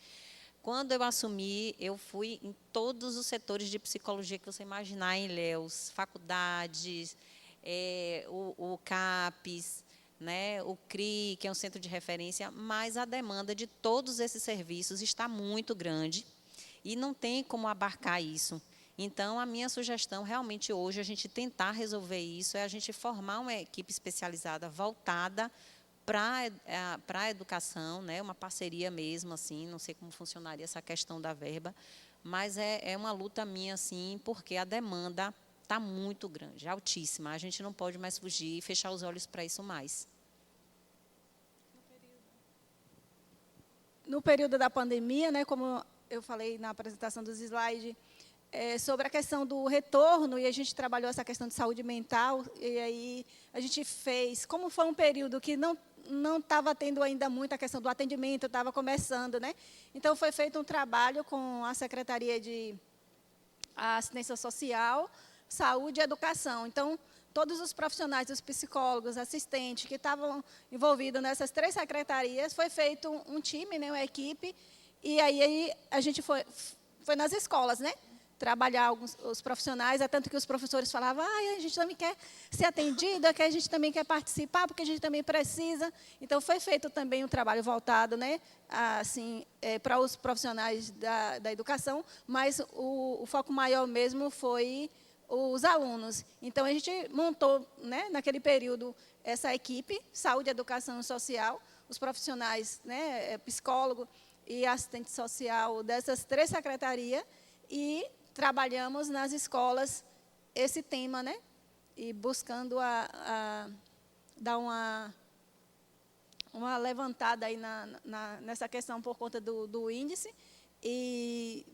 Quando eu assumi, eu fui em todos os setores de psicologia que você imaginar em Ilhéus, faculdades, o CAPES, né, o CRI, que é um centro de referência, mas a demanda de todos esses serviços está muito grande e não tem como abarcar isso. Então, a minha sugestão, realmente, hoje, a gente tentar resolver isso, é a gente formar uma equipe especializada voltada para a educação, né, uma parceria mesmo, assim, não sei como funcionaria essa questão da verba, mas é uma luta minha, assim, porque a demanda está muito grande, altíssima. A gente não pode mais fugir e fechar os olhos para isso mais. No período da pandemia, né, como eu falei na apresentação dos slides, sobre a questão do retorno, e a gente trabalhou essa questão de saúde mental, e aí a gente fez, como foi um período que não estava tendo ainda muito a questão do atendimento, estava começando, né? Então, foi feito um trabalho com a Secretaria de Assistência Social, Saúde e Educação. Então, todos os profissionais, os psicólogos, assistentes, que estavam envolvidos nessas 3 secretarias, foi feito um time, né, uma equipe, e aí a gente foi nas escolas, né? Trabalhar os profissionais, é tanto que os professores falavam, a gente também quer ser atendido, que a gente também quer participar, porque a gente também precisa. Então, foi feito também um trabalho voltado, né, assim, para os profissionais da educação, mas o foco maior mesmo foi os alunos. Então, a gente montou, né, naquele período, essa equipe, Saúde, Educação e Social, os profissionais, né, psicólogo e assistente social dessas 3 secretarias, e trabalhamos nas escolas esse tema, né? E buscando dar uma levantada aí nessa questão por conta do índice. E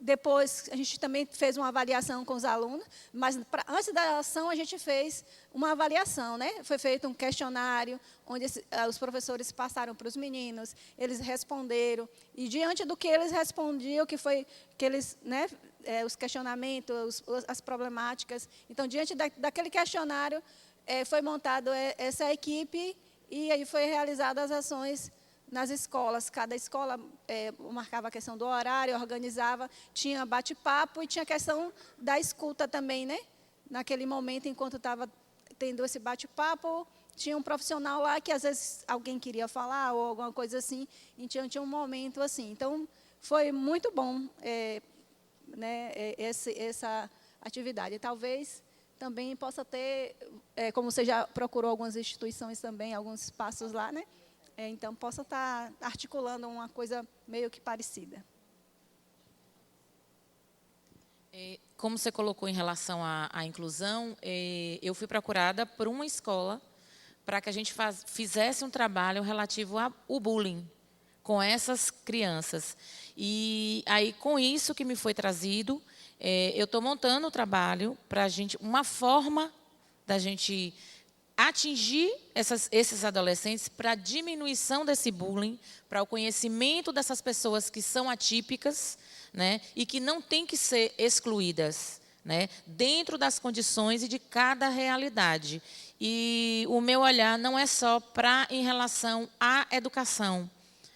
depois a gente também fez uma avaliação com os alunos, mas antes da ação a gente fez uma avaliação, né? Foi feito um questionário onde os professores passaram para os meninos, eles responderam, e diante do que eles respondiam, que eles, né, os questionamentos, as problemáticas. Então, diante daquele questionário, foi montada essa equipe e aí foi realizadas as ações nas escolas. Cada escola marcava a questão do horário, organizava, tinha bate-papo e tinha a questão da escuta também, né? Naquele momento, enquanto estava tendo esse bate-papo, tinha um profissional lá que, às vezes, alguém queria falar ou alguma coisa assim, e tinha um momento assim. Então, foi muito bom né, essa atividade. Talvez também possa ter, como você já procurou algumas instituições também, alguns espaços lá, né? Então, possa estar articulando uma coisa meio que parecida. Como você colocou em relação à inclusão, eu fui procurada por uma escola para que a gente fizesse um trabalho relativo ao bullying com essas crianças. E aí, com isso que me foi trazido, eu estou montando o trabalho para a gente, uma forma da gente atingir esses adolescentes para a diminuição desse bullying, para o conhecimento dessas pessoas que são atípicas, né, e que não têm que ser excluídas, né, dentro das condições e de cada realidade. E o meu olhar não é só em relação à educação,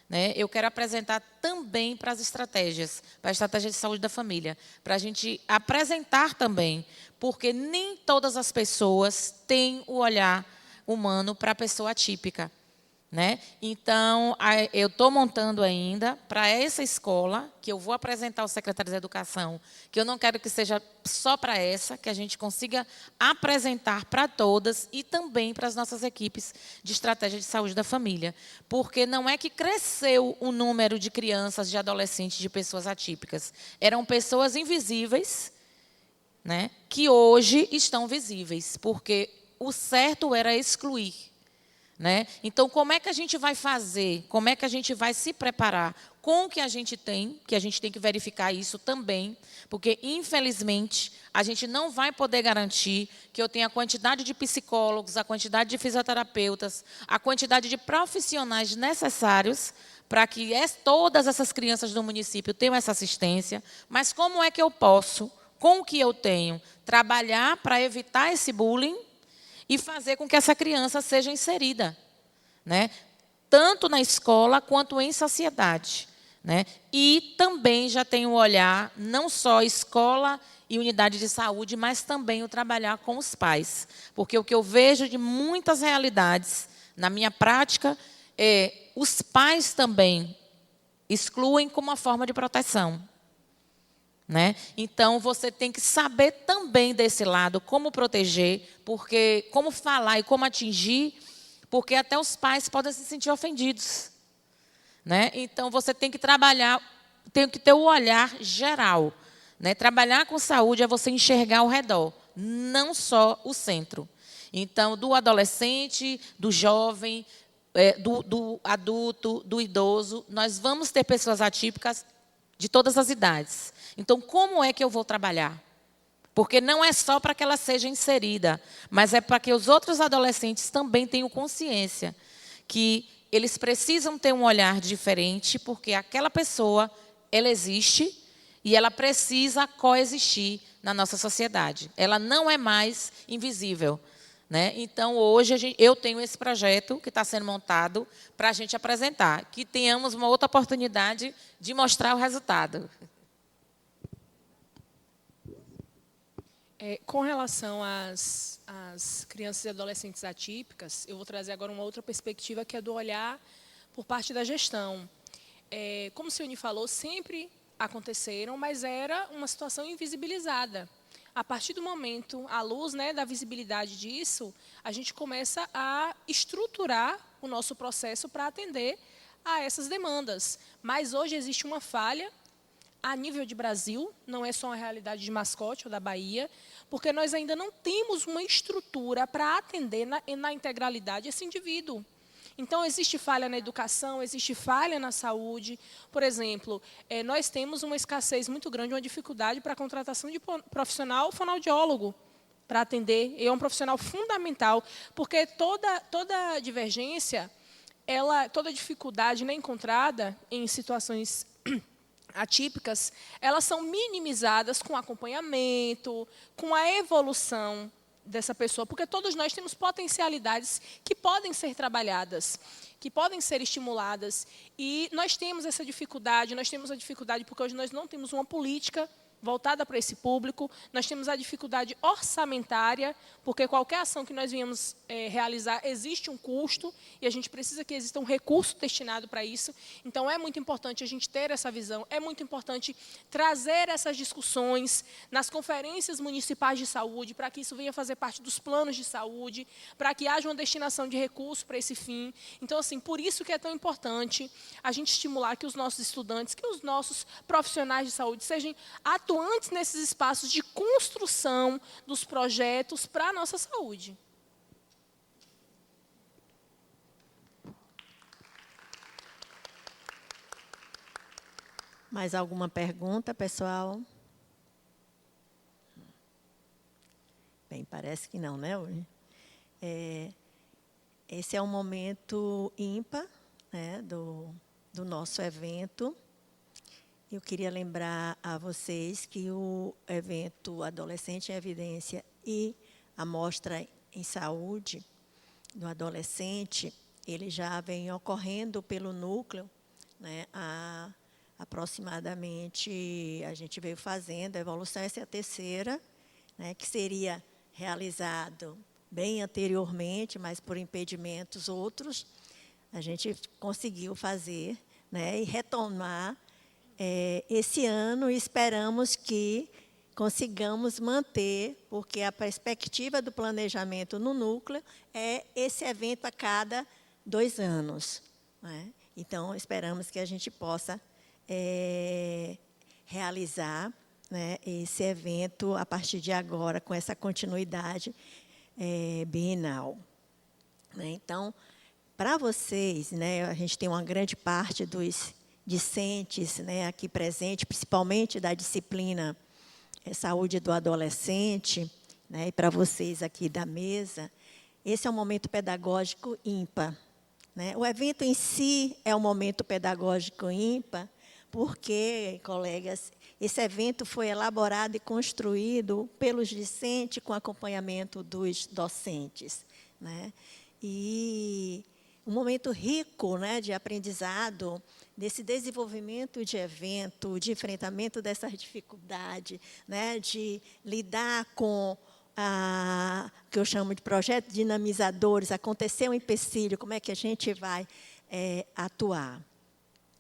né? Eu quero apresentar também para a estratégia de saúde da família, para a gente apresentar também, porque nem todas as pessoas têm o olhar humano para a pessoa atípica, né? Então, eu estou montando ainda para essa escola, que eu vou apresentar ao secretário de Educação, que eu não quero que seja só para essa, que a gente consiga apresentar para todas e também para as nossas equipes de estratégia de saúde da família. Porque não é que cresceu o número de crianças, de adolescentes, de pessoas atípicas. Eram pessoas invisíveis, né, que hoje estão visíveis, porque o certo era excluir. Né? Então, como é que a gente vai fazer? Como é que a gente vai se preparar com o que a gente tem que verificar isso também, porque, infelizmente, a gente não vai poder garantir que eu tenha a quantidade de psicólogos, a quantidade de fisioterapeutas, a quantidade de profissionais necessários para que todas essas crianças do município tenham essa assistência. Mas como é que eu posso, com o que eu tenho, trabalhar para evitar esse bullying e fazer com que essa criança seja inserida, né, tanto na escola quanto em sociedade, né? E também já tenho o olhar, não só escola e unidade de saúde, mas também o trabalhar com os pais. Porque o que eu vejo de muitas realidades, na minha prática, os pais também excluem como uma forma de proteção. Né? Então, você tem que saber também desse lado, como proteger, porque, como falar e como atingir, porque até os pais podem se sentir ofendidos. Né? Então, você tem que trabalhar, tem que ter o olhar geral. Né? Trabalhar com saúde é você enxergar ao redor, não só o centro. Então, do adolescente, do jovem, do adulto, do idoso, nós vamos ter pessoas atípicas de todas as idades. Então, como é que eu vou trabalhar? Porque não é só para que ela seja inserida, mas é para que os outros adolescentes também tenham consciência que eles precisam ter um olhar diferente, porque aquela pessoa, ela existe e ela precisa coexistir na nossa sociedade. Ela não é mais invisível. Né? Então, hoje, eu tenho esse projeto que está sendo montado para a gente apresentar, que tenhamos uma outra oportunidade de mostrar o resultado. Com relação às crianças e adolescentes atípicas, eu vou trazer agora uma outra perspectiva, que é do olhar por parte da gestão. Como o Cione falou, sempre aconteceram, mas era uma situação invisibilizada. A partir do momento, à luz, né, da visibilidade disso, a gente começa a estruturar o nosso processo para atender a essas demandas. Mas hoje existe uma falha a nível de Brasil, não é só uma realidade de Mascote ou da Bahia, porque nós ainda não temos uma estrutura para atender na integralidade esse indivíduo. Então, existe falha na educação, existe falha na saúde. Por exemplo, nós temos uma escassez muito grande, uma dificuldade para a contratação de profissional fonoaudiólogo para atender. É um profissional fundamental, porque toda divergência, toda dificuldade, né, encontrada em situações atípicas, elas são minimizadas com acompanhamento, com a evolução dessa pessoa, porque todos nós temos potencialidades que podem ser trabalhadas, que podem ser estimuladas, e nós temos essa dificuldade, porque hoje nós não temos uma política voltada para esse público, nós temos a dificuldade orçamentária, porque qualquer ação que nós venhamos realizar existe um custo, e a gente precisa que exista um recurso destinado para isso. Então, é muito importante a gente ter essa visão, é muito importante trazer essas discussões nas conferências municipais de saúde, para que isso venha fazer parte dos planos de saúde, para que haja uma destinação de recursos para esse fim. Então, assim, por isso que é tão importante a gente estimular que os nossos estudantes, que os nossos profissionais de saúde sejam atuantes nesses espaços de construção dos projetos para a nossa saúde. Mais alguma pergunta, pessoal? Bem, parece que não, né? Esse é um momento ímpar, né, do nosso evento. Eu queria lembrar a vocês que o evento Adolescente em Evidência e a Mostra em Saúde do Adolescente, ele já vem ocorrendo pelo núcleo, né, aproximadamente, a gente veio fazendo, a evolução, essa é a terceira, né, que seria realizado bem anteriormente, mas por impedimentos outros, a gente conseguiu fazer, né, e retomar esse ano, e esperamos que consigamos manter, porque a perspectiva do planejamento no núcleo é esse evento a cada 2 anos. Né? Então, esperamos que a gente possa realizar, né, esse evento a partir de agora, com essa continuidade bienal. Né? Então, para vocês, né, a gente tem uma grande parte dos discentes, né, aqui presente, principalmente da disciplina Saúde do Adolescente, né, e para vocês aqui da mesa, esse é um momento pedagógico ímpar. Né? O evento em si é um momento pedagógico ímpar, porque, colegas, esse evento foi elaborado e construído pelos discentes com acompanhamento dos docentes. Né? E um momento rico, né, de aprendizado, desse desenvolvimento de evento, de enfrentamento dessas dificuldades, né, de lidar com o que eu chamo de projetos dinamizadores, aconteceu um empecilho, como é que a gente vai atuar.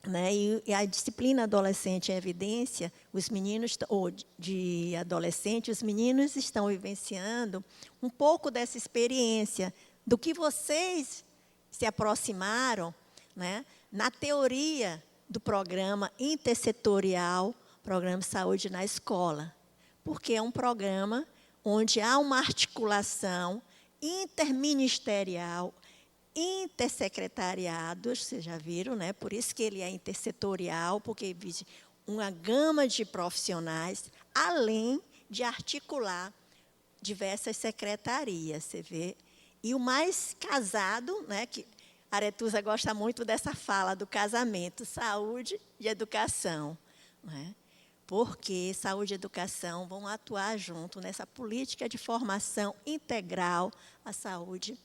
Né? E a disciplina Adolescente em Evidência, os meninos, ou de adolescente, os meninos estão vivenciando um pouco dessa experiência, do que vocês se aproximaram, né, na teoria do programa intersetorial, Programa de Saúde na Escola, porque é um programa onde há uma articulação interministerial, intersecretariados, vocês já viram, né? Por isso que ele é intersetorial, porque existe uma gama de profissionais, além de articular diversas secretarias, você vê. E o mais casado, né, que a Aretusa gosta muito dessa fala do casamento, saúde e educação. Né? Porque saúde e educação vão atuar junto nessa política de formação integral à saúde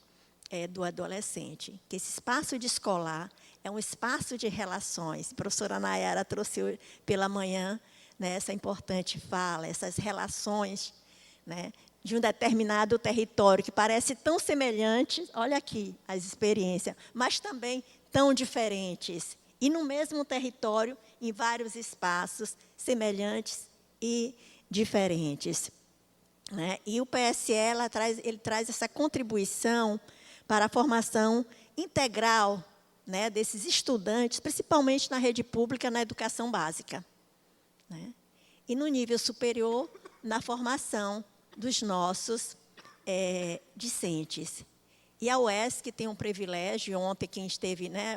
do adolescente. Que esse espaço de escolar é um espaço de relações. A professora Nayara trouxe pela manhã, né, essa importante fala, essas relações, né, de um determinado território, que parece tão semelhante, olha aqui as experiências, mas também tão diferentes. E no mesmo território, em vários espaços semelhantes e diferentes. Né? E o PSE ele traz essa contribuição para a formação integral, né, desses estudantes, principalmente na rede pública, na educação básica. Né? E no nível superior, na formação dos nossos discentes. E a UESC tem um privilégio, ontem quem esteve, né,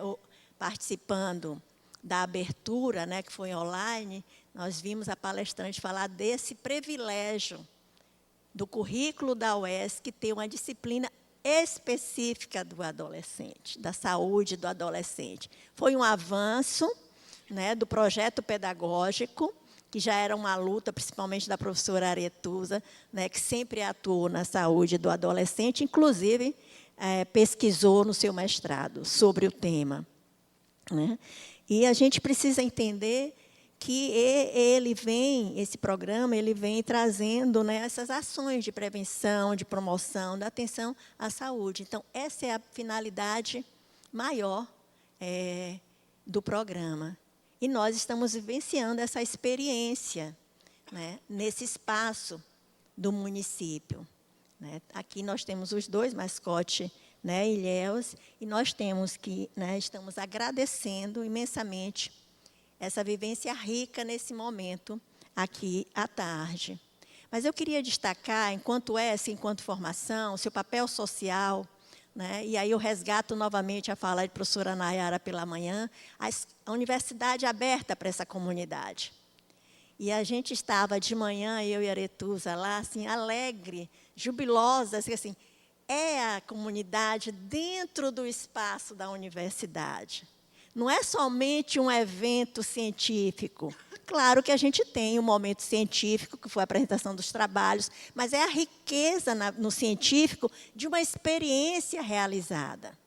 participando da abertura, né, que foi online, nós vimos a palestrante falar desse privilégio do currículo da UESC ter uma disciplina específica do adolescente, da saúde do adolescente. Foi um avanço, né, do projeto pedagógico, que já era uma luta, principalmente da professora Aretusa, né, que sempre atuou na saúde do adolescente, inclusive pesquisou no seu mestrado sobre o tema, né? E a gente precisa entender que esse programa, ele vem trazendo, né, essas ações de prevenção, de promoção, da atenção à saúde. Então, essa é a finalidade maior do programa. E nós estamos vivenciando essa experiência, né, nesse espaço do município, né? Aqui nós temos os dois mascotes, né, Ilhéus, e nós temos que, né, estamos agradecendo imensamente essa vivência rica nesse momento aqui à tarde. Mas eu queria destacar, enquanto formação, seu papel social, né, e aí eu resgato novamente a fala de professora Nayara pela manhã, a universidade aberta para essa comunidade. E a gente estava de manhã, eu e a Aretusa lá, assim, alegre, jubilosa, assim, é a comunidade dentro do espaço da universidade. Não é somente um evento científico. Claro que a gente tem um momento científico, que foi a apresentação dos trabalhos, mas é a riqueza no científico de uma experiência realizada,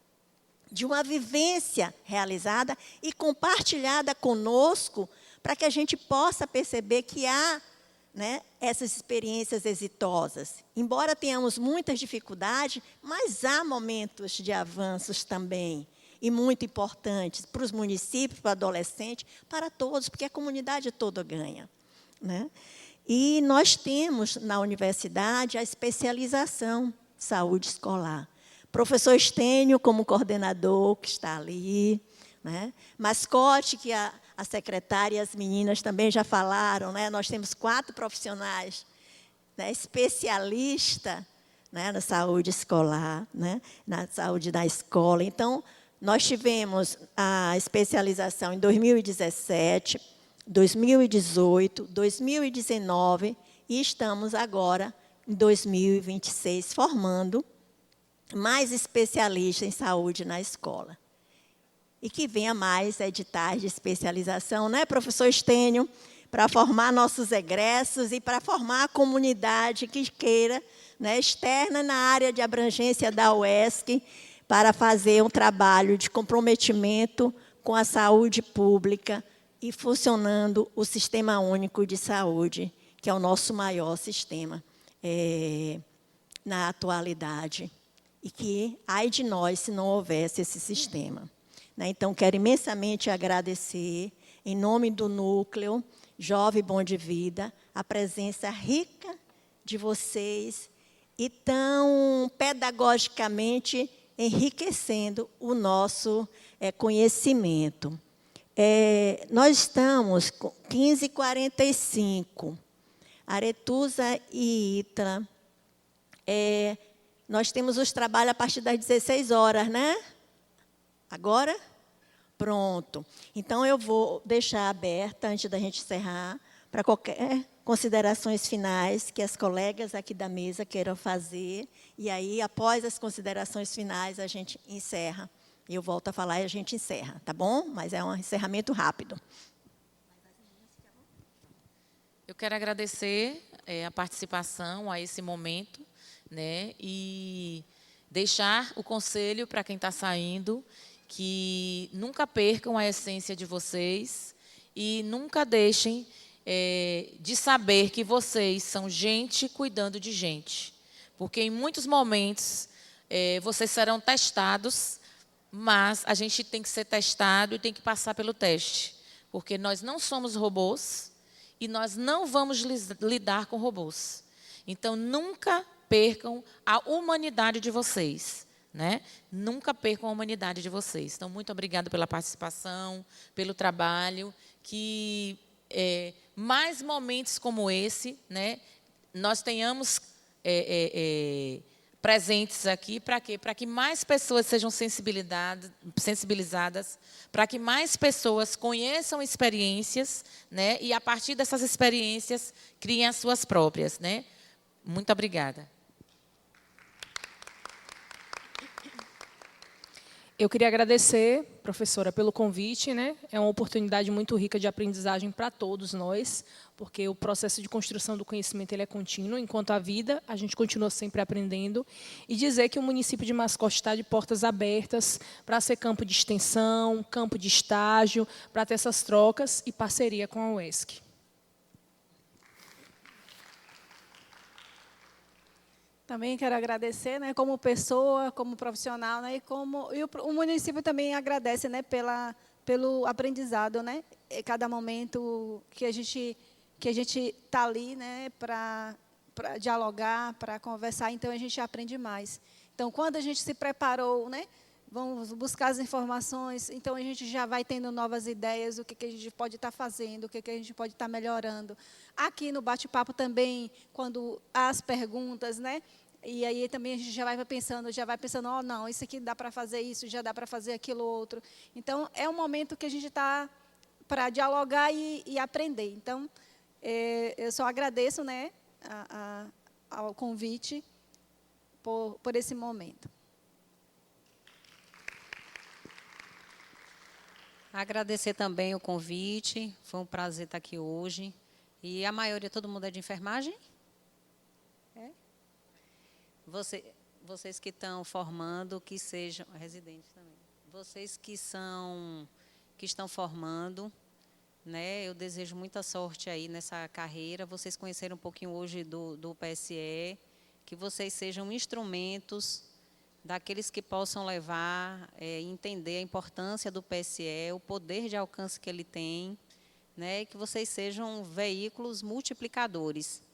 de uma vivência realizada e compartilhada conosco, para que a gente possa perceber que há, né, essas experiências exitosas. Embora tenhamos muitas dificuldades, mas há momentos de avanços também, e muito importantes para os municípios, para o adolescente, para todos, porque a comunidade toda ganha, né? E nós temos na universidade a especialização de saúde escolar. Professor Estênio como coordenador, que está ali, né? Mascote, que a secretária e as meninas também já falaram, né? Nós temos 4 profissionais, né, especialistas, né, na saúde escolar, né, na saúde da escola. Então, nós tivemos a especialização em 2017, 2018, 2019 e estamos agora, em 2026, formando mais especialistas em saúde na escola. E que venha mais editais de especialização, né, professor Estênio, para formar nossos egressos e para formar a comunidade que queira, né, externa na área de abrangência da UESC, para fazer um trabalho de comprometimento com a saúde pública e funcionando o Sistema Único de Saúde, que é o nosso maior sistema na atualidade. E que, ai de nós, se não houvesse esse sistema, né? Então, quero imensamente agradecer, em nome do Núcleo Jovem Bom de Vida, a presença rica de vocês e tão pedagogicamente enriquecendo o nosso conhecimento. Nós estamos com 15h45. Aretusa e Itra. Nós temos os trabalhos a partir das 16 horas, né? Agora? Pronto. Então, eu vou deixar aberta, antes da gente encerrar, para qualquer considerações finais que as colegas aqui da mesa queiram fazer. E aí, após as considerações finais, a gente encerra. Eu volto a falar e a gente encerra, tá bom? Mas é um encerramento rápido. Eu quero agradecer a participação a esse momento, né, e deixar o conselho para quem está saindo, que nunca percam a essência de vocês e nunca deixem de saber que vocês são gente cuidando de gente. Porque, em muitos momentos, vocês serão testados, mas a gente tem que ser testado e tem que passar pelo teste. Porque nós não somos robôs e nós não vamos lidar com robôs. Então, nunca percam a humanidade de vocês, né? Nunca percam a humanidade de vocês. Então, muito obrigada pela participação, pelo trabalho, que mais momentos como esse, né, nós tenhamos presentes aqui, para quê? Para que mais pessoas sejam sensibilizadas, para que mais pessoas conheçam experiências, né, e, a partir dessas experiências, criem as suas próprias, né? Muito obrigada. Eu queria agradecer, professora, pelo convite, né? É uma oportunidade muito rica de aprendizagem para todos nós, porque o processo de construção do conhecimento ele é contínuo, enquanto a vida, a gente continua sempre aprendendo. E dizer que o município de Mascote está de portas abertas para ser campo de extensão, campo de estágio, para ter essas trocas e parceria com a UESC. Também quero agradecer, né, como pessoa, como profissional, né, o município também agradece, né, pelo aprendizado, né, cada momento que a gente está ali, né, para dialogar, para conversar, então a gente aprende mais. Então, quando a gente se preparou, né, vamos buscar as informações, então a gente já vai tendo novas ideias, o que a gente pode estar fazendo, o que a gente pode estar melhorando. Aqui no bate-papo também, quando há as perguntas, né? E aí também a gente já vai pensando, oh, não, isso aqui dá para fazer isso, já dá para fazer aquilo outro. Então, é um momento que a gente está para dialogar e aprender. Então, eu só agradeço, né, ao convite por esse momento. Agradecer também o convite, foi um prazer estar aqui hoje. E a maioria, todo mundo é de enfermagem? É? Vocês que estão formando, que sejam residentes também. Vocês que estão formando, né? Eu desejo muita sorte aí nessa carreira. Vocês conheceram um pouquinho hoje do PSE, que vocês sejam instrumentos daqueles que possam levar, entender a importância do PSE, o poder de alcance que ele tem, né, e que vocês sejam veículos multiplicadores.